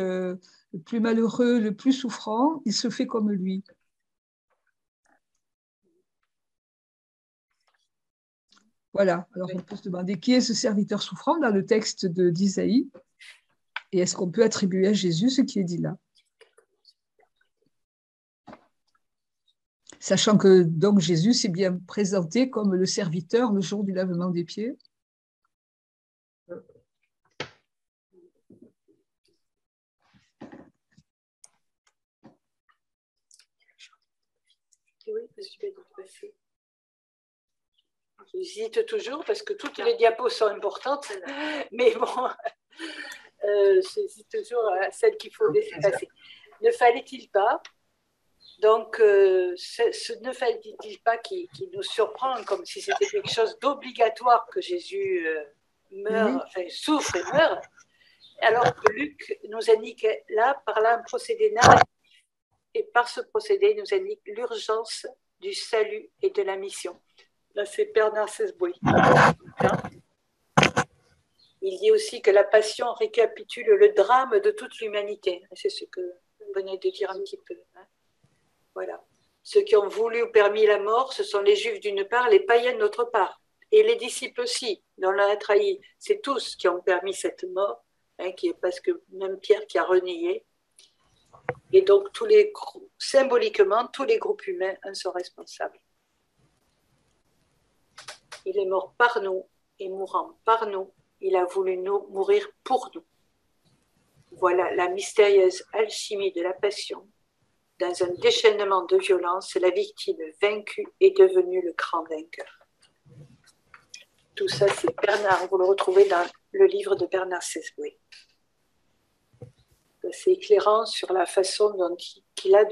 malheureux, le plus souffrant, il se fait comme lui. Voilà, alors on peut se demander qui est ce serviteur souffrant dans le texte d'Isaïe, et est-ce qu'on peut attribuer à Jésus ce qui est dit là? Sachant que donc Jésus s'est bien présenté comme le serviteur le jour du lavement des pieds. Oui, j'hésite toujours parce que toutes les diapos sont importantes, mais bon, j'hésite toujours à celle qu'il faut laisser passer. Ne fallait-il pas, donc, ne fallait-il pas qui nous surprend comme si c'était quelque chose d'obligatoire que Jésus souffre et meurt, alors que Luc nous indique là, par là, un procédé narratif, et par ce procédé, il nous indique l'urgence du salut et de la mission. Là, c'est Père Narcisse Boy. il dit aussi que la passion récapitule le drame de toute l'humanité. C'est ce que vous venez de dire un petit peu. Hein. Voilà. Ceux qui ont voulu ou permis la mort, ce sont les Juifs d'une part, les païens d'autre part. Et les disciples aussi, dont l'un a trahi. C'est tous qui ont permis cette mort, hein, parce que même Pierre qui a renié. Et donc, symboliquement, tous les groupes humains en sont responsables. Il est mort par nous, et mourant par nous, il a voulu mourir pour nous. Voilà la mystérieuse alchimie de la passion. Dans un déchaînement de violence, la victime vaincue est devenue le grand vainqueur. Tout ça, c'est Bernard. Vous le retrouvez dans le livre de Bernard Sesboué. C'est éclairant sur la façon dont il a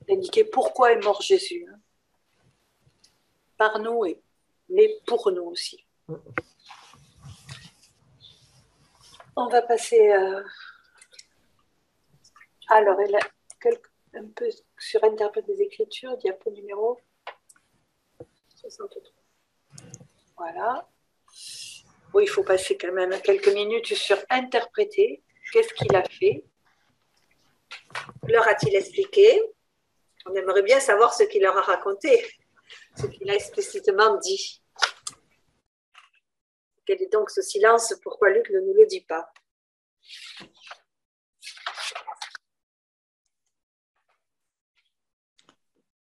d'indiquer pourquoi est mort Jésus. Hein. Par nous, mais pour nous aussi. On va passer alors, un peu sur Interprète des Écritures, diapo numéro 63. Voilà. Oui, il faut passer quand même quelques minutes sur interpréter. Qu'est-ce qu'il a fait? Leur a-t-il expliqué? On aimerait bien savoir ce qu'il leur a raconté, ce qu'il a explicitement dit. Quel est donc ce silence? Pourquoi Luc ne nous le dit pas?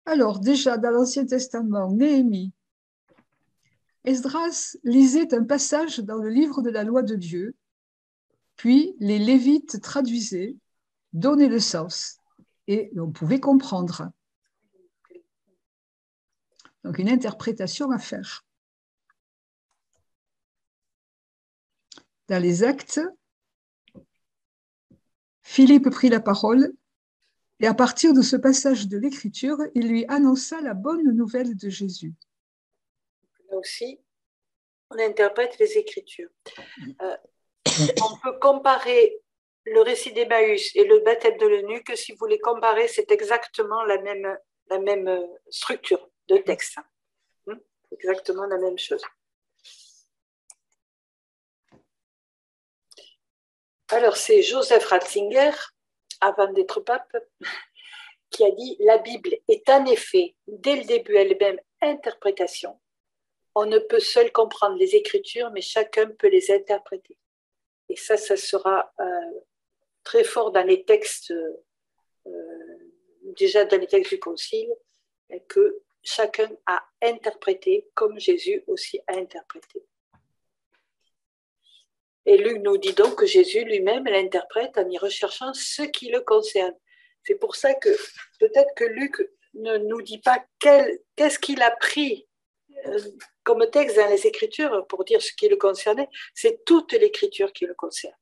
Alors, déjà, dans l'Ancien Testament, Néhémie, Esdras lisait un passage dans le livre de la loi de Dieu, puis les Lévites traduisaient, donnaient le sens, et on pouvait comprendre. Donc, une interprétation à faire. Dans les Actes, Philippe prit la parole et à partir de ce passage de l'Écriture, il lui annonça la bonne nouvelle de Jésus. Là aussi, on interprète les Écritures. On peut comparer le récit d'Emmaüs et le baptême de l'eunuque. Si vous les comparez, c'est exactement la même structure de texte. Exactement la même chose. Alors, c'est Joseph Ratzinger, avant d'être pape, qui a dit « La Bible est en effet, dès le début elle-même, interprétation. On ne peut seul comprendre les Écritures, mais chacun peut les interpréter. » Et ça sera très fort dans les textes, déjà dans les textes du Concile, que chacun a interprété comme Jésus aussi a interprété. Et Luc nous dit donc que Jésus lui-même l'interprète en y recherchant ce qui le concerne. C'est pour ça que peut-être que Luc ne nous dit pas qu'est-ce qu'il a pris comme texte dans les Écritures pour dire ce qui le concernait. C'est toute l'Écriture qui le concerne.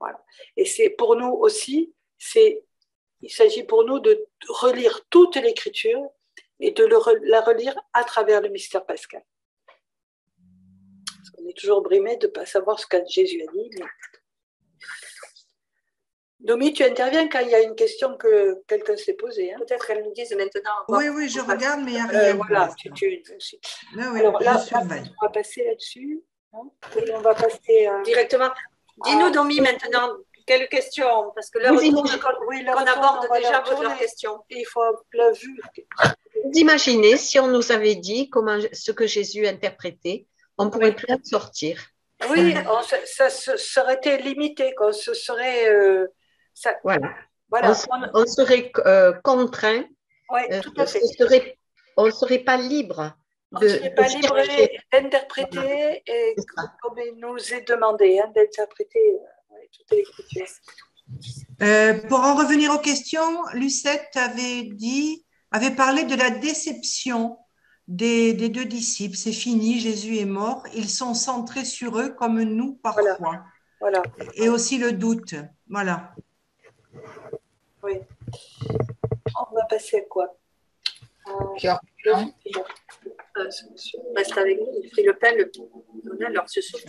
Voilà. Et c'est pour nous aussi, il s'agit pour nous de relire toute l'Écriture et de la relire à travers le mystère pascal. On est toujours brimé de ne pas savoir ce que Jésus a dit. Mais... Domi, tu interviens quand il y a une question que quelqu'un s'est posée. Hein. Peut-être qu'elle nous dise maintenant. Oui, je regarde, mais il n'y a rien. Voilà, Alors là, on va passer là-dessus. Hein, et on va passer directement. Dis-nous, Domi, maintenant, quelle question? Parce que là, on aborde déjà votre question. Il faut la vue. Vous imaginez si on nous avait dit ce que Jésus interprétait, on ne pourrait plus en sortir. Oui, ça serait été limité, qu'on se serait... voilà. On serait contraint. Oui, tout à fait. On ne serait pas libre. On ne serait pas libre d'interpréter et comme il nous est demandé d'interpréter toute l'Écriture. Pour en revenir aux questions, Lucette avait parlé de la déception des deux disciples. C'est fini, Jésus est mort. Ils sont centrés sur eux comme nous parfois. Voilà. Et aussi le doute. Voilà. Oui. On va passer à quoi? Reste avec nous. Il fait le pain, le alors se s'ouvre.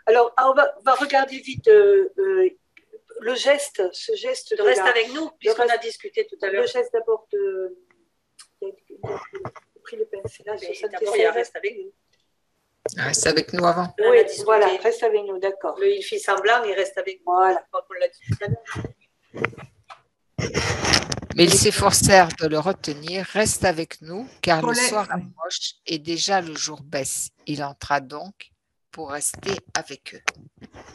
Alors, on va regarder vite le geste, ce geste. Reste avec nous, puisqu'on a discuté tout à l'heure. Le geste d'abord de... pris le pain, c'est là, d'abord, il reste avec nous. Reste avec nous avant. Oui, voilà, reste avec nous, d'accord. Le il fit semblant, il reste avec moi. Voilà. Comme on l'a dit tout à l'heure. Mais ils s'efforcèrent de le retenir. Reste avec nous, car le Colette, soir oui. approche et déjà le jour baisse. Il entra donc pour rester avec eux.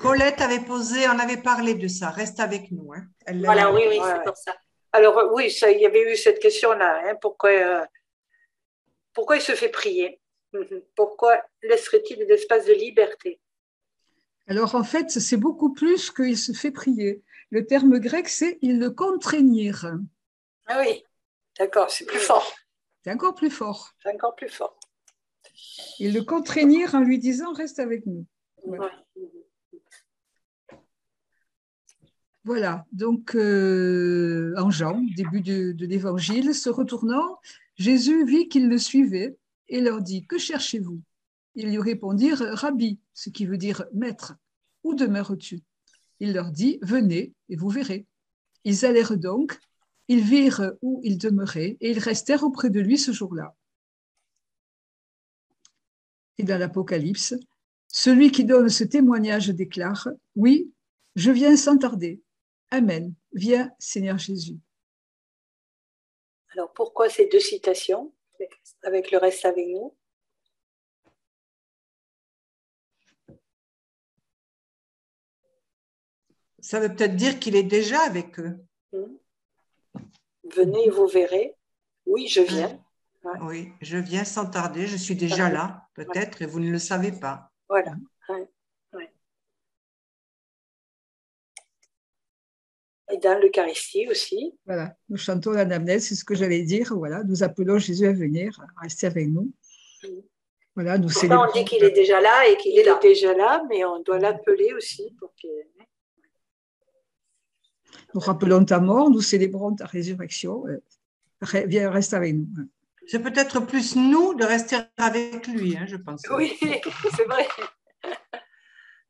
Colette avait posé, on avait parlé de ça. Reste avec nous. Hein. Voilà, oui, Ouais, c'est ouais. pour ça. Alors, oui, ça, il y avait eu cette question-là. Hein, pourquoi il se fait prier? Pourquoi laisserait-il des espaces de liberté? Alors en fait, c'est beaucoup plus qu'il se fait prier. Le terme grec, c'est ils le contraignirent. Ah oui, d'accord, c'est plus fort. C'est encore plus fort. C'est encore plus fort. Ils le contraignirent en lui disant reste avec nous. Ouais. Voilà, donc en Jean, début de l'évangile, se retournant, Jésus vit qu'ils le suivaient et leur dit que cherchez-vous? Ils lui répondirent Rabbi, ce qui veut dire maître, où demeures-tu? Il leur dit venez et vous verrez. Ils allèrent donc, ils virent où il demeurait et ils restèrent auprès de lui ce jour-là. Et dans l'Apocalypse, celui qui donne ce témoignage déclare oui, je viens sans tarder. Amen. Viens, Seigneur Jésus. Alors, pourquoi ces deux citations avec le reste avec nous? Ça veut peut-être dire qu'il est déjà avec eux. Venez et vous verrez. Oui, je viens. Ouais. Oui, je viens sans tarder. Je suis déjà là, peut-être, et vous ne le savez pas. Voilà. Ouais. Ouais. Et dans l'Eucharistie aussi. Voilà, nous chantons l'anamnèse, c'est ce que j'allais dire. Voilà, nous appelons Jésus à venir, à rester avec nous. Voilà, nous Pourtant, on dit qu'il est déjà là et qu'il est là. déjà là, mais on doit l'appeler aussi pour qu'il... Nous rappelons ta mort, nous célébrons ta résurrection. Viens, reste avec nous. C'est peut-être plus nous de rester avec lui, hein, je pense. Oui, c'est vrai.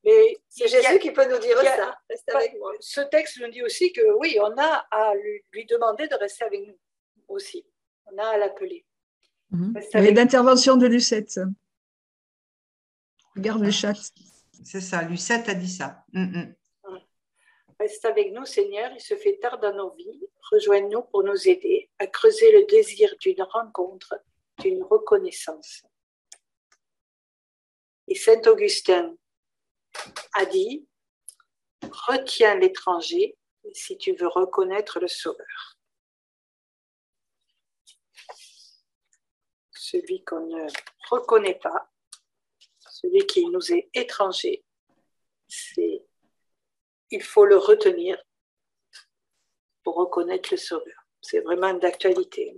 Mais c'est Jésus qui peut nous dire ça. Reste avec moi. Ce texte nous dit aussi que oui, on a à lui demander de rester avec nous aussi. On a à l'appeler. Et l'intervention de Lucette. Regarde le chat. C'est ça, Lucette a dit ça. Reste avec nous, Seigneur, il se fait tard dans nos vies. Rejoigne-nous pour nous aider à creuser le désir d'une rencontre, d'une reconnaissance. Et Saint Augustin a dit, retiens l'étranger si tu veux reconnaître le Sauveur. Celui qu'on ne reconnaît pas, celui qui nous est étranger, il faut le retenir pour reconnaître le Sauveur. C'est vraiment d'actualité.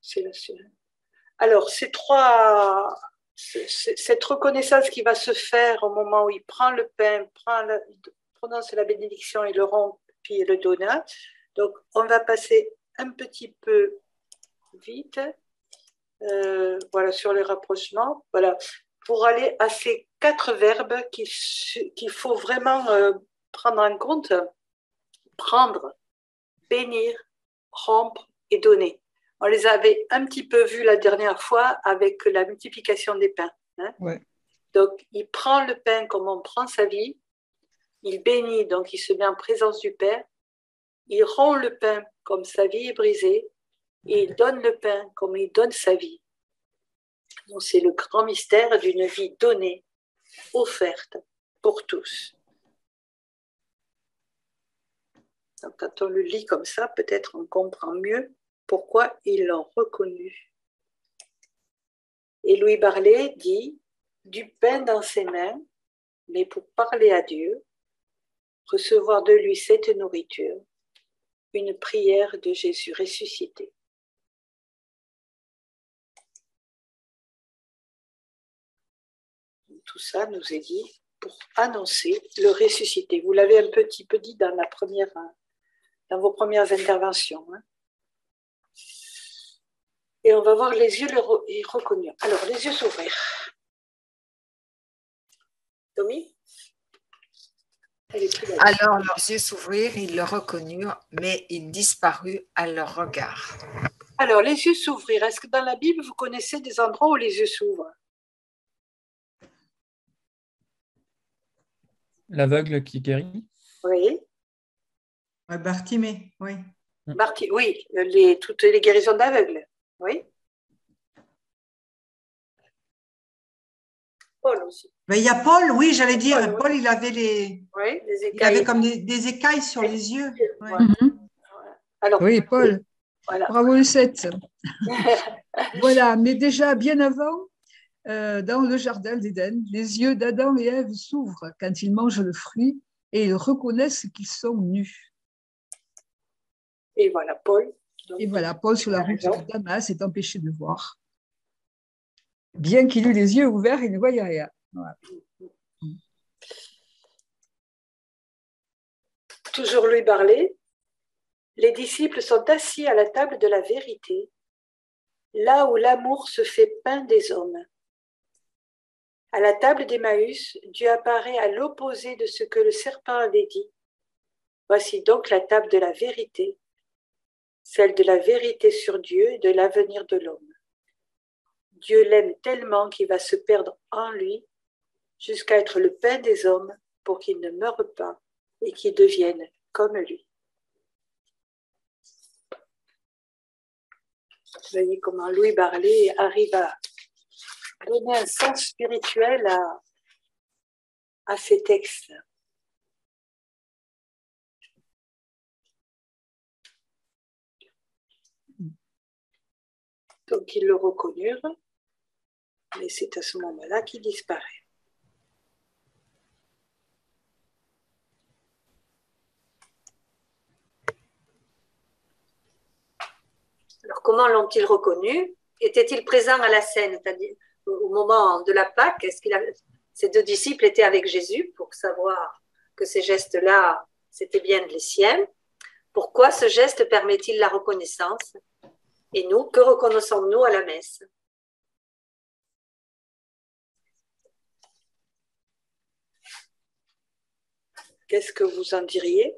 C'est la seule. Alors, cette reconnaissance qui va se faire au moment où il prend le pain, prononce la bénédiction et le rompt, puis le donna. Donc, on va passer un petit peu vite voilà, sur les rapprochements. Voilà. Pour aller à ces 4 verbes qu'il faut vraiment prendre en compte. Prendre, bénir, rompre et donner. On les avait un petit peu vus la dernière fois avec la multiplication des pains. Hein? Ouais. Donc, il prend le pain comme on prend sa vie. Il bénit, donc il se met en présence du Père. Il rompt le pain comme sa vie est brisée. Et il donne le pain comme il donne sa vie. Donc, c'est le grand mystère d'une vie donnée, offerte pour tous. Donc, quand on le lit comme ça, peut-être on comprend mieux pourquoi ils l'ont reconnu. Et Louis Barlet dit « Du pain dans ses mains, mais pour parler à Dieu, recevoir de lui cette nourriture, une prière de Jésus ressuscité. » Tout ça nous est dit pour annoncer le ressuscité. Vous l'avez un petit peu dit dans vos premières interventions. Hein. Et on va voir les yeux reconnus. Alors, les yeux s'ouvrir. Tommy? Alors leurs yeux s'ouvrirent, ils le reconnurent, mais il disparut à leur regard. Alors, les yeux s'ouvrir. Est-ce que dans la Bible, vous connaissez des endroits où les yeux s'ouvrent? L'aveugle qui guérit. Oui. Ouais, Bartimée, oui. Oui, toutes les guérisons d'aveugles. Oui. Paul aussi. Mais il y a Paul, oui, j'allais dire. Paul, oui. Paul, il avait des écailles. Il avait comme des écailles sur les yeux. Ouais. Voilà. Alors, Oui, Paul. Voilà. Bravo Lucette. Voilà, mais déjà bien avant, dans le jardin d'Éden, les yeux d'Adam et Ève s'ouvrent quand ils mangent le fruit et ils reconnaissent qu'ils sont nus. Et voilà, Paul. Et voilà, Paul sur la route de Damas est empêché de voir. Bien qu'il eût les yeux ouverts, il ne voyait rien. Voilà. Toujours lui parler. Les disciples sont assis à la table de la vérité, là où l'amour se fait pain des hommes. À la table d'Emmaüs, Dieu apparaît à l'opposé de ce que le serpent avait dit. Voici donc la table de la vérité, celle de la vérité sur Dieu et de l'avenir de l'homme. Dieu l'aime tellement qu'il va se perdre en lui, jusqu'à être le pain des hommes pour qu'il ne meure pas et qu'il devienne comme lui. Vous voyez comment Louis Barlet arrive à donner un sens spirituel à ces textes. Donc ils le reconnurent, mais c'est à ce moment-là qu'il disparaît. Alors, comment l'ont-ils reconnu? Était-il présent à la scène, c'est-à-dire au moment de la Pâque? Ces deux disciples étaient avec Jésus pour savoir que ces gestes-là, c'était bien les siens. Pourquoi ce geste permet-il la reconnaissance? Et nous, que reconnaissons-nous à la messe? Qu'est-ce que vous en diriez?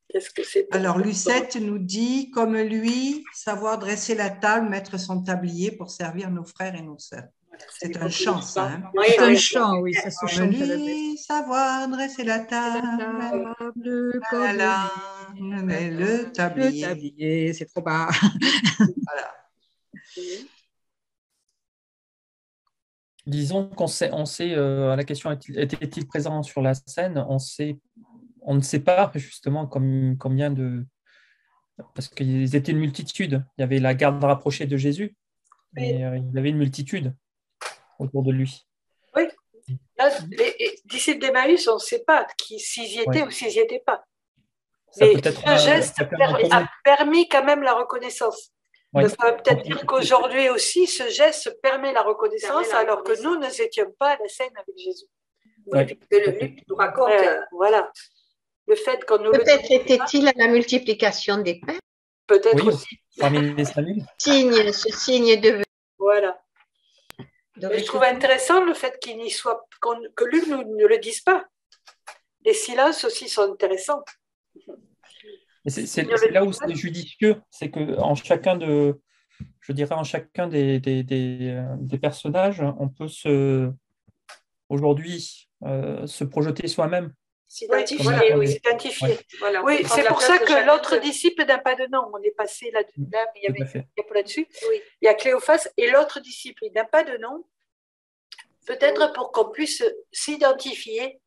Qu'est-ce que c'est? Alors, Lucette nous dit, comme lui, savoir dresser la table, mettre son tablier pour servir nos frères et nos sœurs. C'est un chant, ça. Hein? C'est un chant, oui, ça se Comme chante à la messe. lui, savoir dresser la table, Comme le tablier. Le tablier, c'est trop bas. Voilà. Disons qu'on sait, à la question était-il présent sur la scène, on ne sait pas justement combien de... Parce qu'ils étaient une multitude. Il y avait la garde rapprochée de Jésus, mais il y avait une multitude autour de lui. Oui. Là, les disciples d'Emmaüs, on ne sait pas s'ils y étaient ou s'ils n'y étaient pas. Mais ce geste a permis quand même la reconnaissance. Ouais. Ça veut peut-être dire qu'aujourd'hui aussi, ce geste permet la reconnaissance alors que nous n'étions pas à la scène avec Jésus. Oui, que le Luc nous raconte. Voilà. Le fait qu'on nous peut-être était-il à la multiplication des pains. Peut-être aussi. Parmi les 5000. Ce signe de... Voilà. Mais je trouve intéressant le fait qu'il n'y soit, que Luc ne le dise pas. Les silences aussi sont intéressants. C'est là où c'est judicieux, c'est qu'en chacun des personnages, on peut aujourd'hui se projeter soi-même. S'identifier, oui. S'identifier. Voilà. Oui, c'est pour ça que l'autre disciple n'a pas de nom. On est passé là, mais il y avait là-dessus. Oui. Il y a Cléophas et l'autre disciple, il n'a pas de nom. Peut-être pour qu'on puisse s'identifier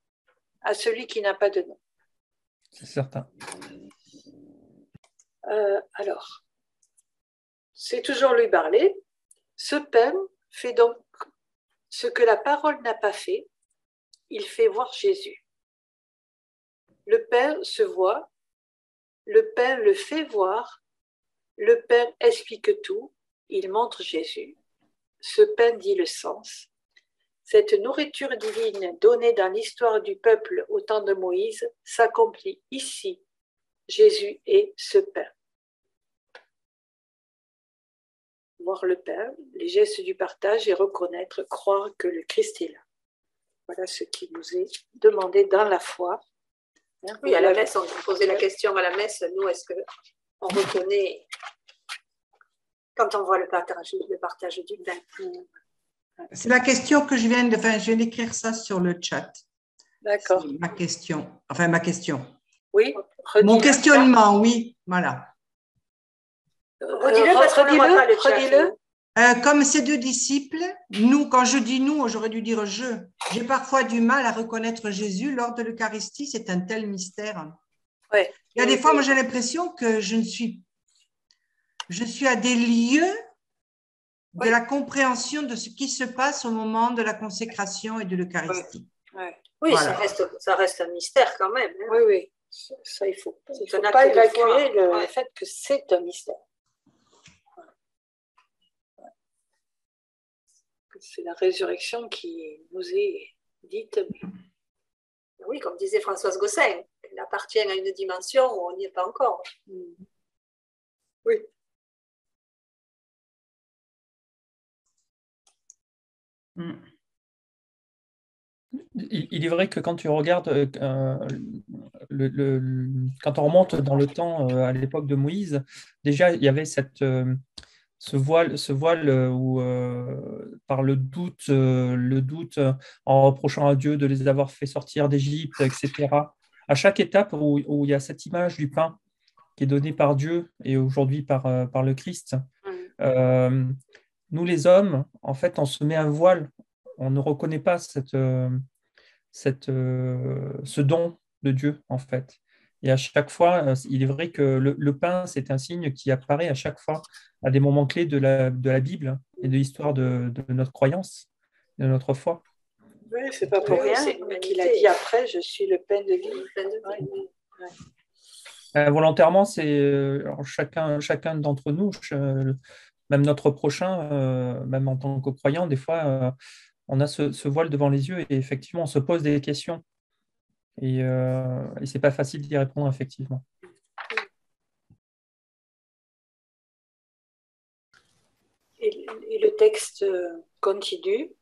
à celui qui n'a pas de nom. C'est certain. Alors, c'est toujours lui parler. Ce pain fait donc ce que la parole n'a pas fait. Il fait voir Jésus. Le pain se voit, le pain le fait voir, le pain explique tout, il montre Jésus. Ce pain dit le sens. Cette nourriture divine donnée dans l'histoire du peuple au temps de Moïse s'accomplit ici. Jésus est ce pain. Voir le pain, les gestes du partage et reconnaître, croire que le Christ est là. Voilà ce qui nous est demandé dans la foi Oui, à la messe, on posait la question à la messe, nous, est-ce qu'on reconnaît, quand on voit le partage du vin? C'est la question que je viens de faire. Je viens d'écrire ça sur le chat. D'accord. C'est ma question. Enfin, ma question. Oui. Mon questionnement, oui. Voilà. Redis-le parce qu'on ne voit pas le chat. Redis-le. Comme ces deux disciples, nous, quand je dis nous, j'aurais dû dire je. J'ai parfois du mal à reconnaître Jésus lors de l'Eucharistie. C'est un tel mystère. Ouais. Il y a des fois, moi, j'ai l'impression que je suis à des lieux de la compréhension de ce qui se passe au moment de la consécration et de l'Eucharistie. Oui, voilà. ça reste un mystère quand même. Hein. Oui. Ça, il ne faut pas évacuer le fait que c'est un mystère. C'est la résurrection qui nous est dite. Oui, comme disait Françoise Gosselin, elle appartient à une dimension où on n'y est pas encore. Oui. Il est vrai que quand tu regardes, quand on remonte dans le temps à l'époque de Moïse, déjà il y avait ce voile où, par le doute, en reprochant à Dieu de les avoir fait sortir d'Égypte, etc. À chaque étape où il y a cette image du pain qui est donnée par Dieu et aujourd'hui par le Christ, nous les hommes, en fait, on se met un voile. On ne reconnaît pas ce don de Dieu, en fait. Et à chaque fois, il est vrai que le pain, c'est un signe qui apparaît à chaque fois à des moments clés de la Bible et de l'histoire de notre croyance, de notre foi. Oui, c'est pas pour rien qu'il a dit après, je suis le pain de vie. Volontairement, c'est chacun d'entre nous, même notre prochain, même en tant que croyant, des fois, on a ce voile devant les yeux et effectivement, on se pose des questions. Et ce n'est pas facile d'y répondre, effectivement. Et le texte continue.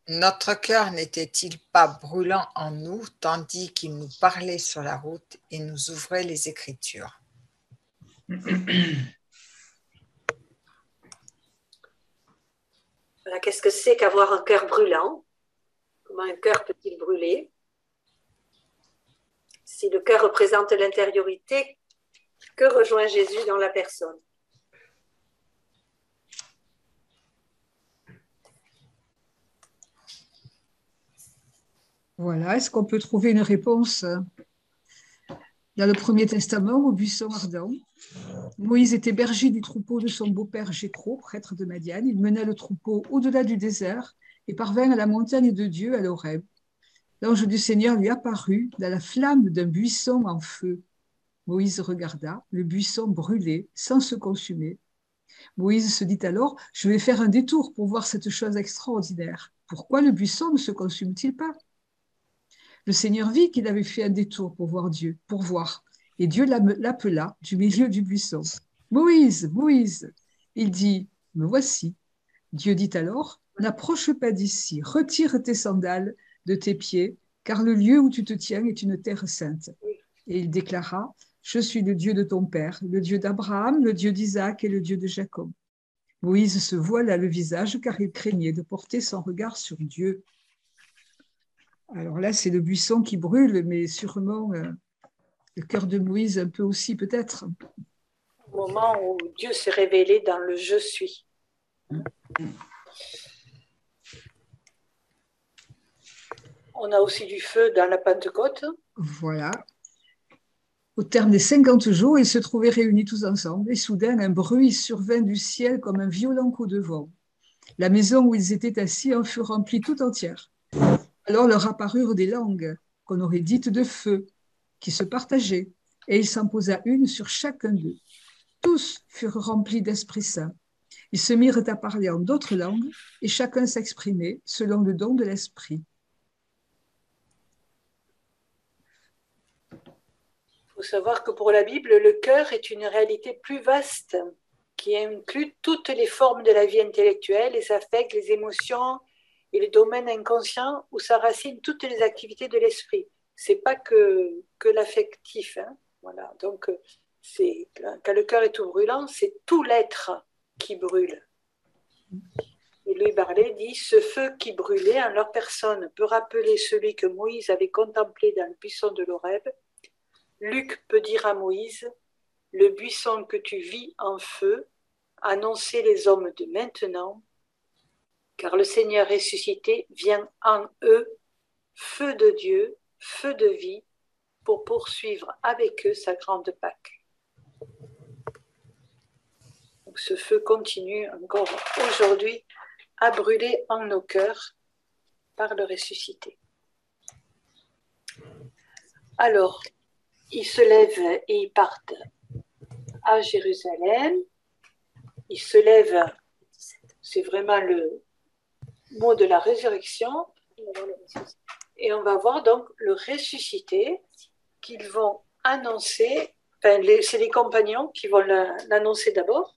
Notre cœur n'était-il pas brûlant en nous, tandis qu'il nous parlait sur la route et nous ouvrait les Écritures? Voilà, qu'est-ce que c'est qu'avoir un cœur brûlant? Comment un cœur peut-il brûler? Si le cœur représente l'intériorité, que rejoint Jésus dans la personne? Voilà, est-ce qu'on peut trouver une réponse dans le Premier Testament au buisson ardent? Moïse était berger du troupeau de son beau-père Jéthro, prêtre de Madian. Il mena le troupeau au-delà du désert et parvint à la montagne de Dieu, à l'Horeb. L'ange du Seigneur lui apparut dans la flamme d'un buisson en feu. Moïse regarda, le buisson brûlait sans se consumer. Moïse se dit alors, je vais faire un détour pour voir cette chose extraordinaire. Pourquoi le buisson ne se consume-t-il pas? Le Seigneur vit qu'il avait fait un détour pour voir Dieu, et Dieu l'appela du milieu du buisson. Moïse, Moïse. Il dit, me voici. Dieu dit alors, n'approche pas d'ici, retire tes sandales de tes pieds, car le lieu où tu te tiens est une terre sainte. Et il déclara, je suis le Dieu de ton père, le Dieu d'Abraham, le Dieu d'Isaac et le Dieu de Jacob. Moïse se voila le visage car il craignait de porter son regard sur Dieu. Alors là, c'est le buisson qui brûle, mais sûrement le cœur de Moïse un peu aussi peut-être. Au moment où Dieu s'est révélé dans le « je suis ». On a aussi du feu dans la Pentecôte. Voilà. Au terme des 50 jours, ils se trouvaient réunis tous ensemble et soudain, un bruit survint du ciel comme un violent coup de vent. La maison où ils étaient assis en fut remplie tout entière. Alors leur apparurent des langues, qu'on aurait dites de feu, qui se partageaient, et il s'en posa une sur chacun d'eux. Tous furent remplis d'Esprit Saint. Ils se mirent à parler en d'autres langues, et chacun s'exprimait selon le don de l'Esprit. Il faut savoir que pour la Bible, le cœur est une réalité plus vaste, qui inclut toutes les formes de la vie intellectuelle, les affects, les émotions, et le domaine inconscient où s'enracinent toutes les activités de l'esprit. c'est pas que l'affectif. Hein. Voilà. Donc, quand le cœur est tout brûlant, c'est tout l'être qui brûle. Et Louis Barlet dit « Ce feu qui brûlait en leur personne peut rappeler celui que Moïse avait contemplé dans le buisson de l'Horeb. Luc peut dire à Moïse « Le buisson que tu vis en feu, annoncer les hommes de maintenant, car le Seigneur ressuscité vient en eux, feu de Dieu, feu de vie, pour poursuivre avec eux sa grande Pâque. » Donc ce feu continue encore aujourd'hui à brûler en nos cœurs par le ressuscité. Alors, ils se lèvent et ils partent à Jérusalem. Ils se lèvent, c'est vraiment le mot de la résurrection. Et on va voir donc le ressuscité qu'ils vont annoncer. Enfin, c'est les compagnons qui vont l'annoncer d'abord.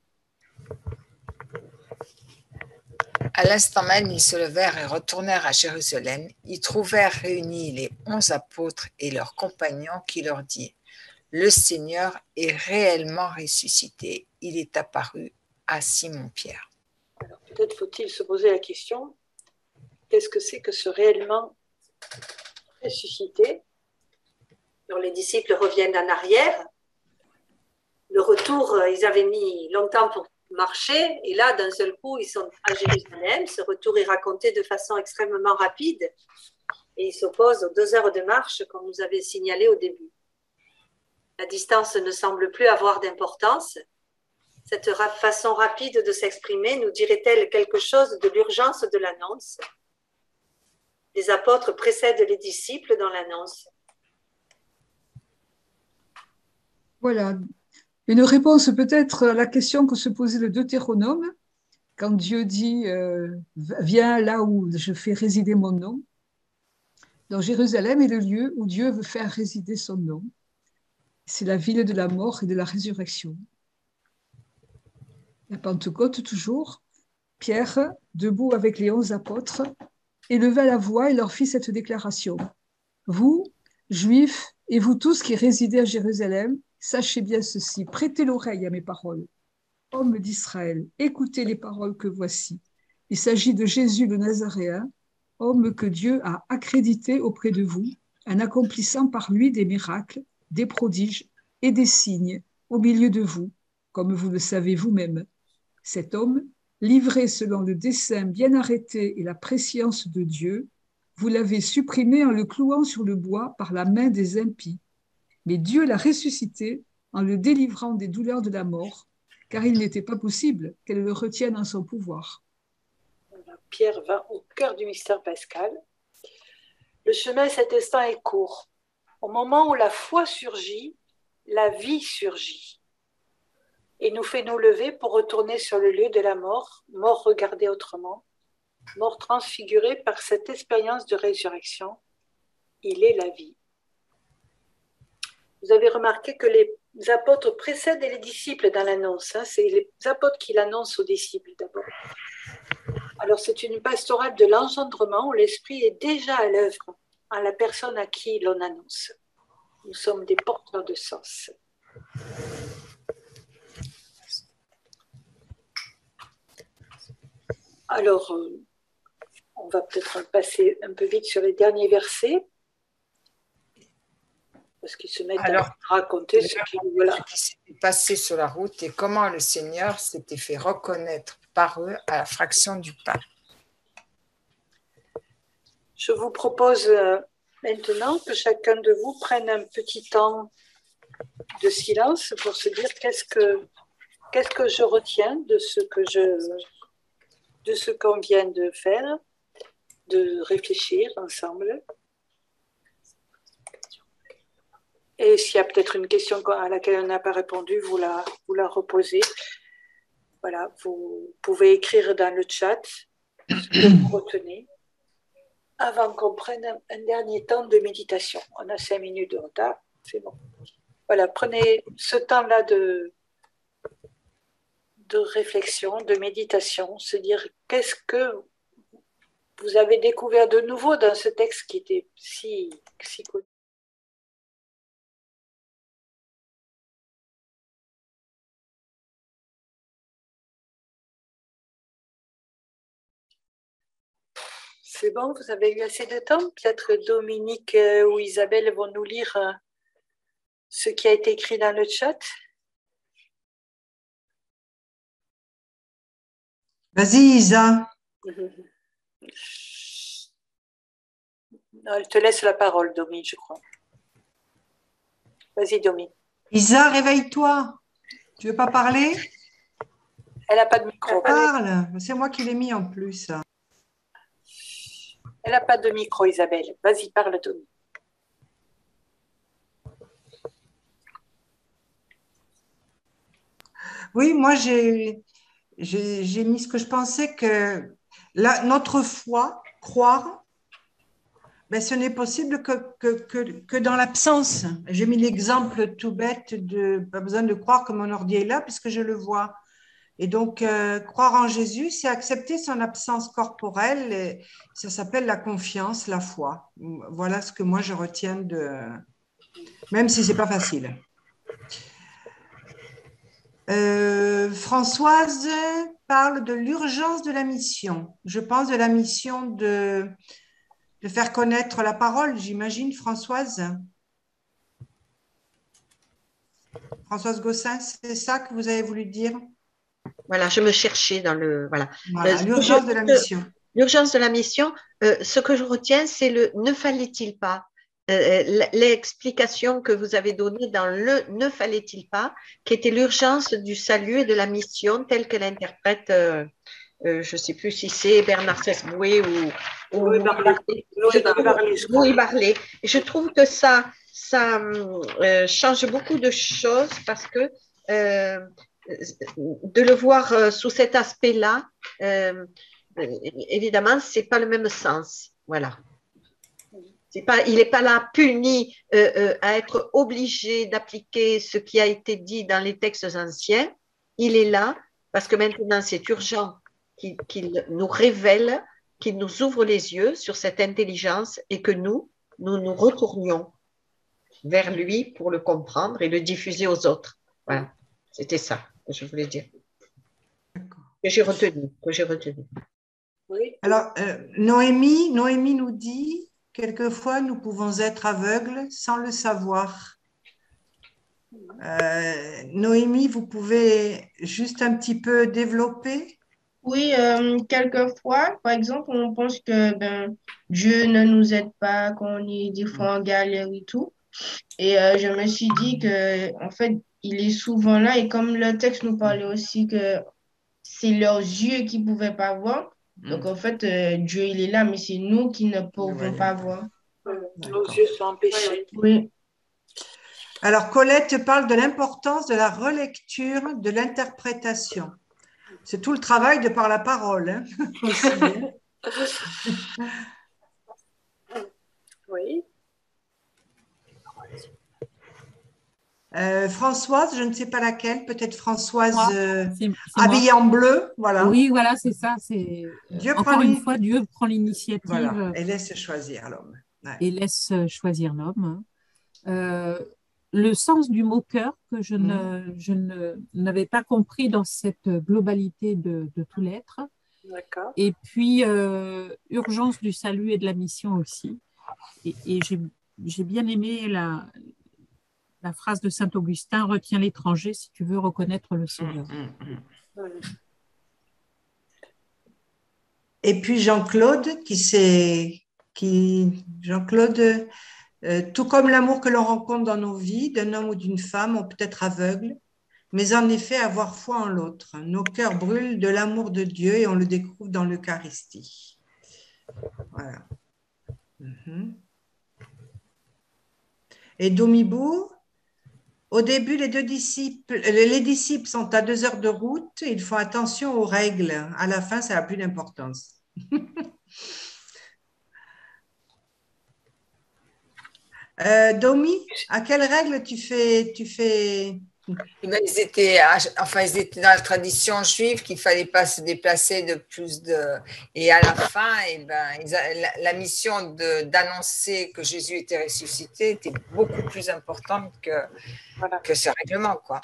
À l'instant même, ils se levèrent et retournèrent à Jérusalem. Ils trouvèrent réunis les 11 apôtres et leurs compagnons qui leur dirent « Le Seigneur est réellement ressuscité. Il est apparu à Simon-Pierre. » Alors peut-être faut-il se poser la question, qu'est-ce que c'est que ce réellement ressuscité? Alors, les disciples reviennent en arrière. Le retour, ils avaient mis longtemps pour marcher, et là, d'un seul coup, ils sont à Jérusalem. Ce retour est raconté de façon extrêmement rapide, et il s'oppose aux 2 heures de marche, comme vous avez signalé au début. La distance ne semble plus avoir d'importance. Cette façon rapide de s'exprimer nous dirait-elle quelque chose de l'urgence de l'annonce? Les apôtres précèdent les disciples dans l'annonce. Voilà. Une réponse peut-être à la question que se posait le Deutéronome, quand Dieu dit viens là où je fais résider mon nom. Donc Jérusalem est le lieu où Dieu veut faire résider son nom. C'est la ville de la mort et de la résurrection. La Pentecôte toujours, Pierre, debout avec les 11 apôtres, éleva la voix et leur fit cette déclaration. Vous, Juifs, et vous tous qui résidez à Jérusalem, sachez bien ceci, prêtez l'oreille à mes paroles. Hommes d'Israël, écoutez les paroles que voici. Il s'agit de Jésus le Nazaréen, homme que Dieu a accrédité auprès de vous, en accomplissant par lui des miracles, des prodiges et des signes au milieu de vous, comme vous le savez vous-même. Cet homme, livré selon le dessein bien arrêté et la prescience de Dieu, vous l'avez supprimé en le clouant sur le bois par la main des impies. Mais Dieu l'a ressuscité en le délivrant des douleurs de la mort, car il n'était pas possible qu'elle le retienne en son pouvoir. Pierre va au cœur du mystère pascal. Le chemin, cet instant, est court. Au moment où la foi surgit, la vie surgit et nous fait nous lever pour retourner sur le lieu de la mort, mort regardée autrement, mort transfigurée par cette expérience de résurrection. Il est la vie. Vous avez remarqué que les apôtres précèdent les disciples dans l'annonce. Hein. C'est les apôtres qui l'annoncent aux disciples d'abord. Alors c'est une pastorale de l'engendrement où l'esprit est déjà à l'œuvre en la personne à qui l'on annonce. Nous sommes des porteurs de sens. Alors, on va peut-être passer un peu vite sur les derniers versets, parce qu'ils se mettent à raconter ce qui s'était passé sur la route et comment le Seigneur s'était fait reconnaître par eux à la fraction du pain. Je vous propose maintenant que chacun de vous prenne un petit temps de silence pour se dire qu'est-ce que je retiens de ce qu'on vient de faire, de réfléchir ensemble. Et s'il y a peut-être une question à laquelle on n'a pas répondu, vous la reposez. Voilà, vous pouvez écrire dans le chat ce que vous retenez avant qu'on prenne un dernier temps de méditation. On a 5 minutes de retard, c'est bon. Voilà, prenez ce temps-là de réflexion, de méditation, se dire qu'est-ce que vous avez découvert de nouveau dans ce texte qui était si connu. C'est bon, vous avez eu assez de temps? Peut-être Dominique ou Isabelle vont nous lire ce qui a été écrit dans le chat. Vas-y, Isa. Non, elle te laisse la parole, Domi, je crois. Vas-y, Domi. Isa, réveille-toi. Tu veux pas parler? Elle n'a pas de micro. Parle. C'est moi qui l'ai mis en plus. Elle n'a pas de micro, Isabelle. Vas-y, parle, Domi. Oui, moi, j'ai mis ce que je pensais que notre foi, croire, ben, ce n'est possible que dans l'absence. J'ai mis l'exemple tout bête de pas besoin de croire que mon ordi est là puisque je le vois. Et donc, croire en Jésus, c'est accepter son absence corporelle et ça s'appelle la confiance, la foi. Voilà ce que moi je retiens même si c'est pas facile. Françoise parle de l'urgence de la mission. Je pense de la mission de faire connaître la parole, j'imagine, Françoise. Françoise Gossin, c'est ça que vous avez voulu dire? Voilà, je me cherchais dans le… Voilà, l'urgence de la mission. L'urgence de la mission, ce que je retiens, c'est le « ne fallait-il pas ». L'explication que vous avez donnée dans le « ne fallait-il pas », qui était l'urgence du salut et de la mission telle que l'interprète, je ne sais plus si c'est Bernard Sesboué ou Louis Barlet. Je trouve que ça change beaucoup de choses parce que de le voir sous cet aspect-là, évidemment, ce n'est pas le même sens. Voilà. Il n'est pas là puni à être obligé d'appliquer ce qui a été dit dans les textes anciens. Il est là parce que maintenant, c'est urgent qu'il nous révèle, qu'il nous ouvre les yeux sur cette intelligence et que nous retournions vers lui pour le comprendre et le diffuser aux autres. Voilà, c'était ça que je voulais dire. Que j'ai retenu. Oui. Alors, Noémie nous dit, quelquefois, nous pouvons être aveugles sans le savoir. Noémie, vous pouvez juste un petit peu développer? Oui, quelquefois, par exemple, on pense que Dieu ne nous aide pas quand on est des fois en galère et tout. Et je me suis dit que en fait, il est souvent là. Et comme le texte nous parlait aussi que c'est leurs yeux qui ne pouvaient pas voir. Donc en fait, Dieu, il est là, mais c'est nous qui ne pouvons pas voir. Nos yeux sont empêchés. Oui. Alors, Colette parle de l'importance de la relecture, de l'interprétation. C'est tout le travail de par la parole. Hein, aussi, hein. Oui. Françoise, je ne sais pas laquelle, peut-être Françoise habillée en bleu. Voilà. Oui, voilà, c'est ça. Encore une fois, Dieu prend l'initiative. Voilà, et laisse choisir l'homme. Ouais. Et laisse choisir l'homme. Le sens du mot cœur que je n'avais pas compris dans cette globalité de tout l'être. D'accord. Et puis, urgence du salut et de la mission aussi. Et j'ai bien aimé la phrase de Saint-Augustin, retiens l'étranger si tu veux reconnaître le Seigneur. Et puis Jean-Claude, Jean-Claude, tout comme l'amour que l'on rencontre dans nos vies, d'un homme ou d'une femme, on peut être aveugle, mais en effet avoir foi en l'autre. Nos cœurs brûlent de l'amour de Dieu et on le découvre dans l'Eucharistie. Voilà. Et Domibou, au début, les disciples sont à 2 heures de route, ils font attention aux règles. À la fin, ça n'a plus d'importance. Domi, à quelle règle tu fais Ils étaient dans la tradition juive qu'il ne fallait pas se déplacer de plus de… Et à la fin, la mission d'annoncer que Jésus était ressuscité était beaucoup plus importante que ce règlement, quoi.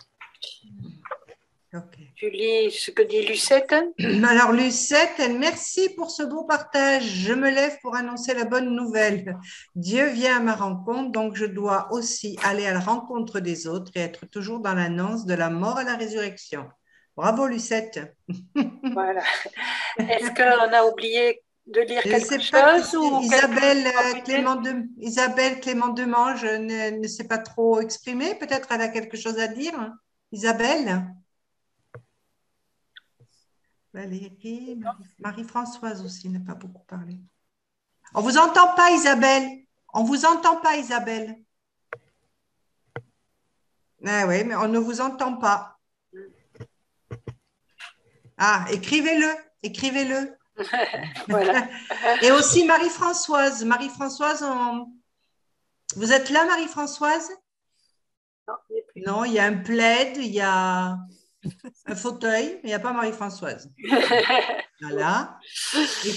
Ok. Tu lis ce que dit Lucette. Alors, Lucette, merci pour ce beau partage. Je me lève pour annoncer la bonne nouvelle. Dieu vient à ma rencontre, donc je dois aussi aller à la rencontre des autres et être toujours dans l'annonce de la mort à la résurrection. Bravo, Lucette. Voilà. Est-ce qu'on a oublié de lire Je ne quelque sais pas, chose ou Isabelle Clément Demange ne s'est pas trop exprimée. Peut-être elle a quelque chose à dire. Isabelle? Valérie, Marie-Françoise aussi n'a pas beaucoup parlé. On ne vous entend pas, Isabelle. On ne vous entend pas, Isabelle. Ah oui, mais on ne vous entend pas. Ah, écrivez-le, écrivez-le. Voilà. Et aussi Marie-Françoise. Marie-Françoise, vous êtes là, Marie-Françoise? Non, il y a un plaid, il y a un fauteuil, mais il n'y a pas Marie-Françoise. Voilà. Et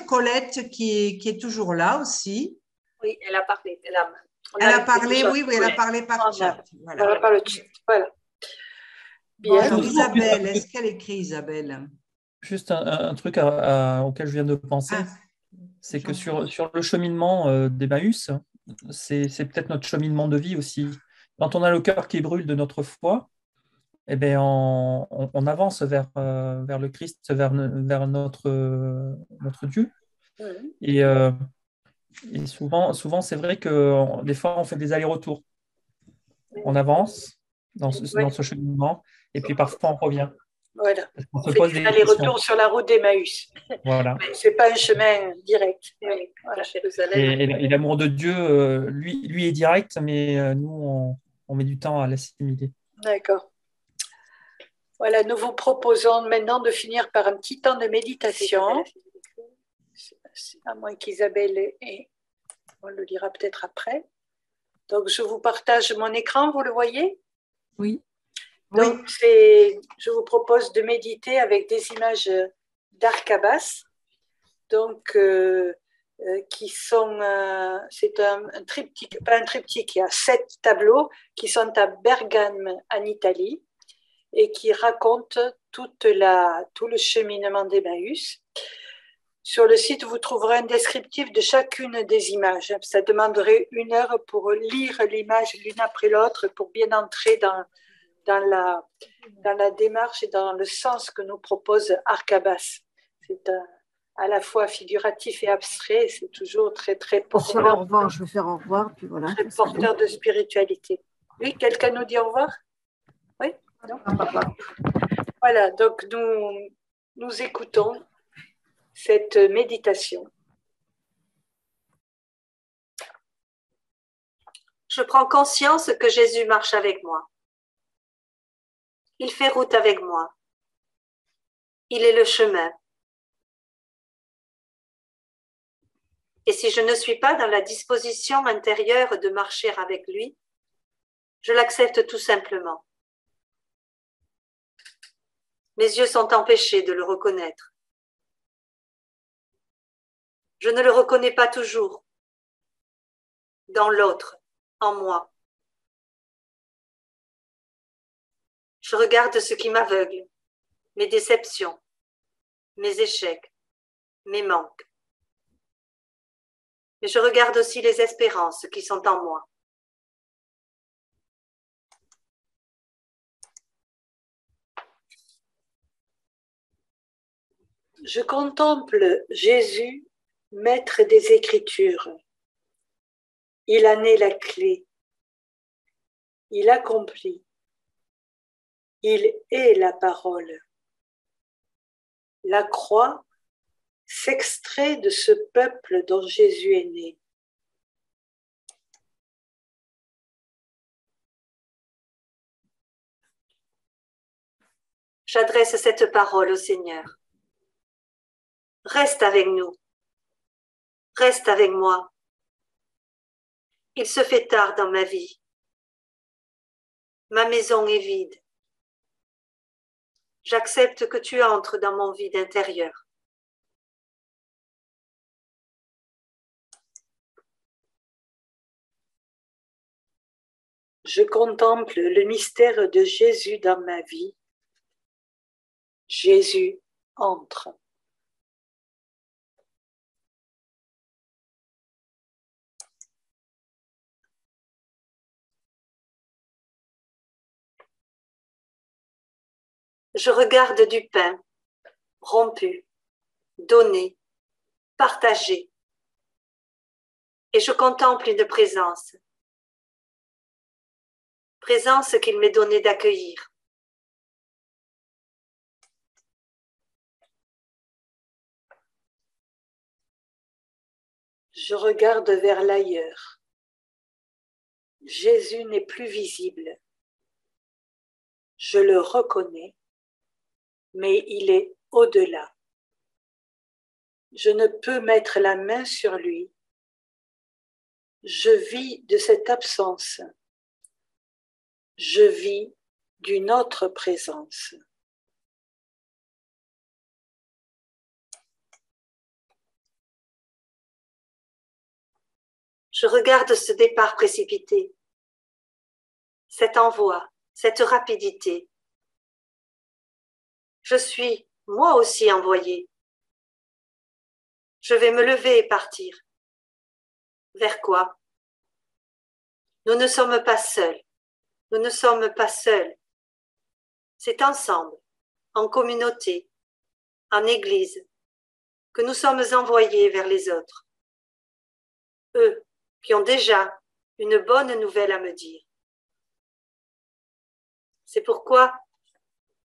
Colette qui est toujours là aussi. Oui, elle a parlé. Elle a parlé, oui, elle a parlé par chat. Voilà. Voilà, par le chat. Voilà. Bien. Bon, alors, Isabelle, est-ce qu'elle écrit, Isabelle? Juste un truc auquel je viens de penser, c'est que sur le cheminement d'Emmaüs, c'est peut-être notre cheminement de vie aussi. Quand on a le cœur qui brûle de notre foi, eh bien, on avance vers le Christ, vers notre Dieu. Et souvent c'est vrai que des fois, on fait des allers-retours. On avance dans ce cheminement, et puis parfois, on revient. Voilà. On se fait pose des allers-retours sur la route d'Emmaüs. Voilà. Ce n'est pas un chemin direct. Voilà. Et l'amour de Dieu, lui est direct, mais nous, on met du temps à l'assimiler. D'accord. Voilà, nous vous proposons maintenant de finir par un petit temps de méditation. À moins qu'Isabelle on le lira peut-être après. Donc, je vous partage mon écran, vous le voyez? Oui. Donc, je vous propose de méditer avec des images d'Arcabas, donc qui sont, c'est un triptyque, pas un triptyque, il y a 7 tableaux qui sont à Bergame en Italie et qui racontent tout le cheminement d'Emmaüs. Sur le site, vous trouverez un descriptif de chacune des images. Ça demanderait 1 heure pour lire l'image l'une après l'autre, pour bien entrer dans la démarche et dans le sens que nous propose Arcabas. C'est à la fois figuratif et abstrait, c'est toujours très, très porteur. Au revoir, je vais faire au revoir, puis voilà. Très porteur de spiritualité. Oui, quelqu'un nous dit au revoir? Oui? Non? Voilà, donc nous écoutons cette méditation. Je prends conscience que Jésus marche avec moi. Il fait route avec moi. Il est le chemin. Et si je ne suis pas dans la disposition intérieure de marcher avec lui, je l'accepte tout simplement. Mes yeux sont empêchés de le reconnaître. Je ne le reconnais pas toujours dans l'autre, en moi. Je regarde ce qui m'aveugle, mes déceptions, mes échecs, mes manques. Mais je regarde aussi les espérances qui sont en moi. Je contemple Jésus, maître des Écritures. Il en est la clé. Il accomplit. Il est la parole. La croix s'extrait de ce peuple dont Jésus est né. J'adresse cette parole au Seigneur. Reste avec nous. Reste avec moi. Il se fait tard dans ma vie. Ma maison est vide. J'accepte que tu entres dans mon vide intérieur. Je contemple le mystère de Jésus dans ma vie Jésus entre. Je regarde du pain rompu, donné, partagé, et je contemple une présence qu'il m'est donné d'accueillir. Je regarde vers l'ailleurs. Jésus n'est plus visible. Je le reconnais, mais il est au-delà. Je ne peux mettre la main sur lui. Je vis de cette absence. Je vis d'une autre présence. Je regarde ce départ précipité, cet envoi, cette rapidité. Je suis moi aussi envoyée. Je vais me lever et partir. Vers quoi? Nous ne sommes pas seuls. Nous ne sommes pas seuls. C'est ensemble, en communauté, en église, que nous sommes envoyés vers les autres. Eux qui ont déjà une bonne nouvelle à me dire. C'est pourquoi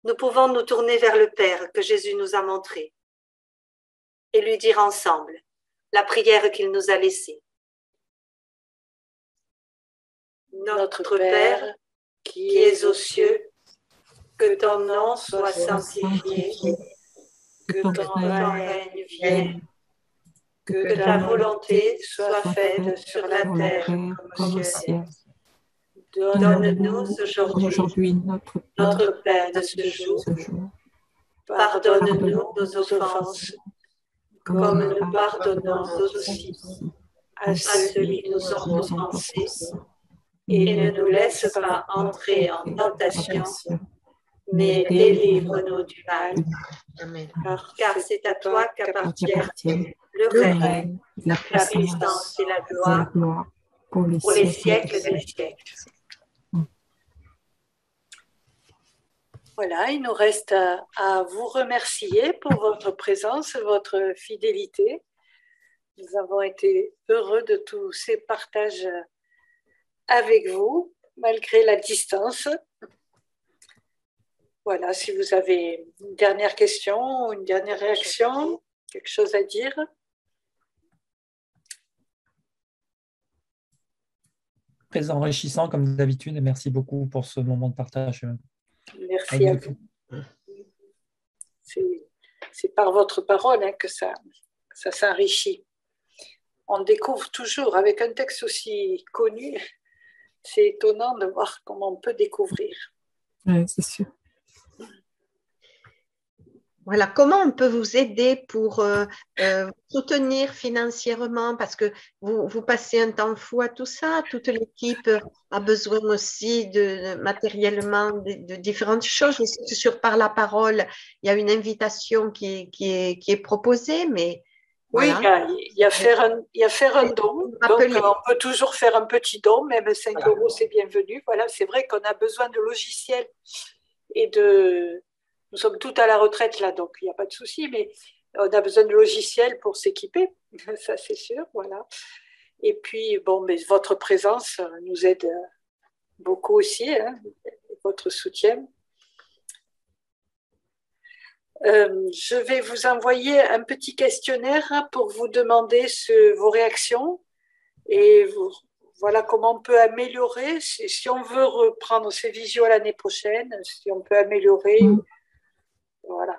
nous pouvons nous tourner vers le Père que Jésus nous a montré et lui dire ensemble la prière qu'il nous a laissée. Notre Père, qui es aux cieux, que ton nom soit sanctifié, que ton règne vienne, que ta volonté soit faite sur la terre comme au ciel. Donne-nous aujourd'hui notre pain de ce jour. Pardonne-nous nos offenses, comme nous pardonnons aussi à ceux qui nous ont offensés. Et ne nous laisse pas entrer en tentation, mais délivre-nous du mal. Amen. Car c'est à toi qu'appartiennent le règne, la puissance et la gloire pour les siècles des siècles. Voilà, il nous reste à vous remercier pour votre présence, votre fidélité. Nous avons été heureux de tous ces partages avec vous, malgré la distance. Voilà, si vous avez une dernière question, une dernière réaction, quelque chose à dire. Très enrichissant comme d'habitude et merci beaucoup pour ce moment de partage. Merci à vous. C'est par votre parole que ça s'enrichit. On découvre toujours, avec un texte aussi connu, c'est étonnant de voir comment on peut découvrir. Oui, c'est sûr. Voilà, comment on peut vous aider pour soutenir financièrement parce que vous passez un temps fou à tout ça, toute l'équipe a besoin aussi matériellement de différentes choses. Je sais que sur Par la parole, il y a une invitation qui est proposée, mais oui, voilà. il y a faire un don, donc on peut toujours faire un petit don, même 5 € c'est bienvenu. Voilà, c'est vrai qu'on a besoin de logiciels et nous sommes tous à la retraite là, donc il n'y a pas de souci, mais on a besoin de logiciels pour s'équiper, ça c'est sûr, voilà. Et puis, bon, mais votre présence nous aide beaucoup aussi, hein, votre soutien. Je vais vous envoyer un petit questionnaire pour vous demander vos réactions et voilà comment on peut améliorer, si on veut reprendre ces visios l'année prochaine, si on peut améliorer. Voilà,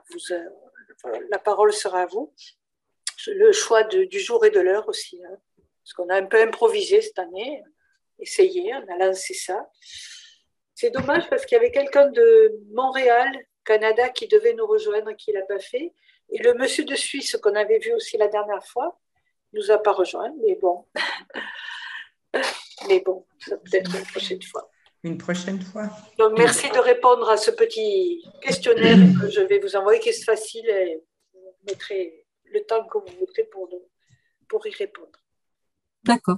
la parole sera à vous. Le choix du jour et de l'heure aussi, hein, parce qu'on a un peu improvisé cette année, essayé, on a lancé ça. C'est dommage parce qu'il y avait quelqu'un de Montréal, Canada, qui devait nous rejoindre, qui ne l'a pas fait. Et le monsieur de Suisse qu'on avait vu aussi la dernière fois, ne nous a pas rejoint, mais bon. Mais bon, ça peut-être une prochaine fois. une prochaine fois. Donc, merci de répondre à ce petit questionnaire que je vais vous envoyer, qui est facile, et vous mettrez le temps que vous voudrez pour y répondre. D'accord.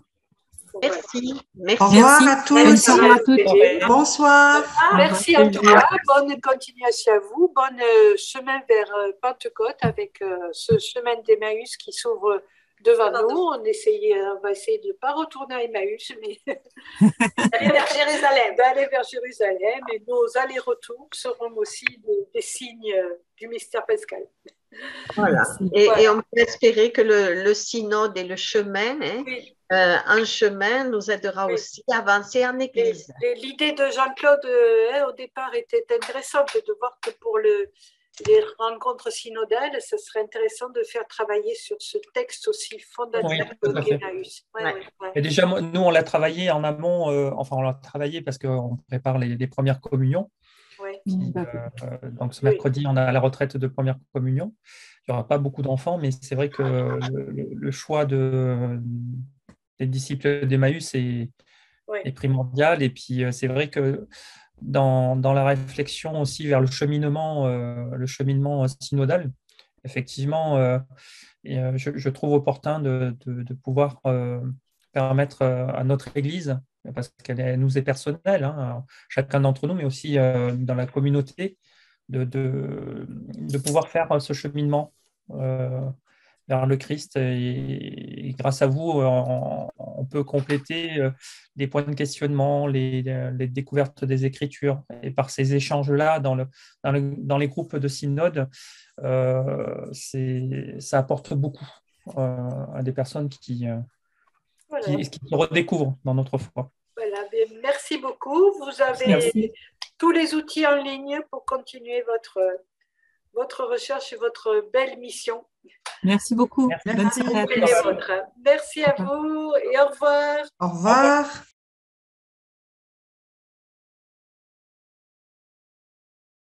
Merci. Au revoir à tous. Merci à toutes. Bonsoir. Merci en tout cas. Bonne continuation à vous. Bon chemin vers Pentecôte avec ce chemin d'Emmaüs qui s'ouvre devant nous. On va essayer de ne pas retourner à Emmaüs, mais D'aller vers Jérusalem. d'aller vers Jérusalem. Et nos allers-retours seront aussi des signes du mystère pascal. Voilà. Et on peut espérer que le synode et le chemin, Oui. un chemin nous aidera aussi à avancer en Église. Et l'idée de Jean-Claude, au départ, était intéressante de voir que pour les rencontres synodales, ce serait intéressant de faire travailler sur ce texte aussi fondateur Oui, tout à fait. qu'Emmaüs. Et déjà, nous, on l'a travaillé en amont, on l'a travaillé parce qu'on prépare les premières communions. Ouais. Donc, ce mercredi, on a la retraite de première communion. Il n'y aura pas beaucoup d'enfants, mais c'est vrai que le choix des disciples d'Emmaüs est primordial. Et puis, c'est vrai que dans la réflexion aussi vers le cheminement synodal, effectivement, je trouve opportun de pouvoir permettre à notre Église, parce qu'elle nous est personnelle, hein, chacun d'entre nous, mais aussi dans la communauté, de pouvoir faire ce cheminement vers le Christ. Et grâce à vous, on peut compléter des points de questionnement, les découvertes des Écritures. Et par ces échanges-là, dans les groupes de synode, ça apporte beaucoup à des personnes qui se redécouvrent dans notre foi. Voilà, bien, merci beaucoup. Vous avez tous les outils en ligne pour continuer votre recherche et votre belle mission. Merci beaucoup. Merci. Bonne soirée à tous. Merci à vous et au revoir. Au revoir.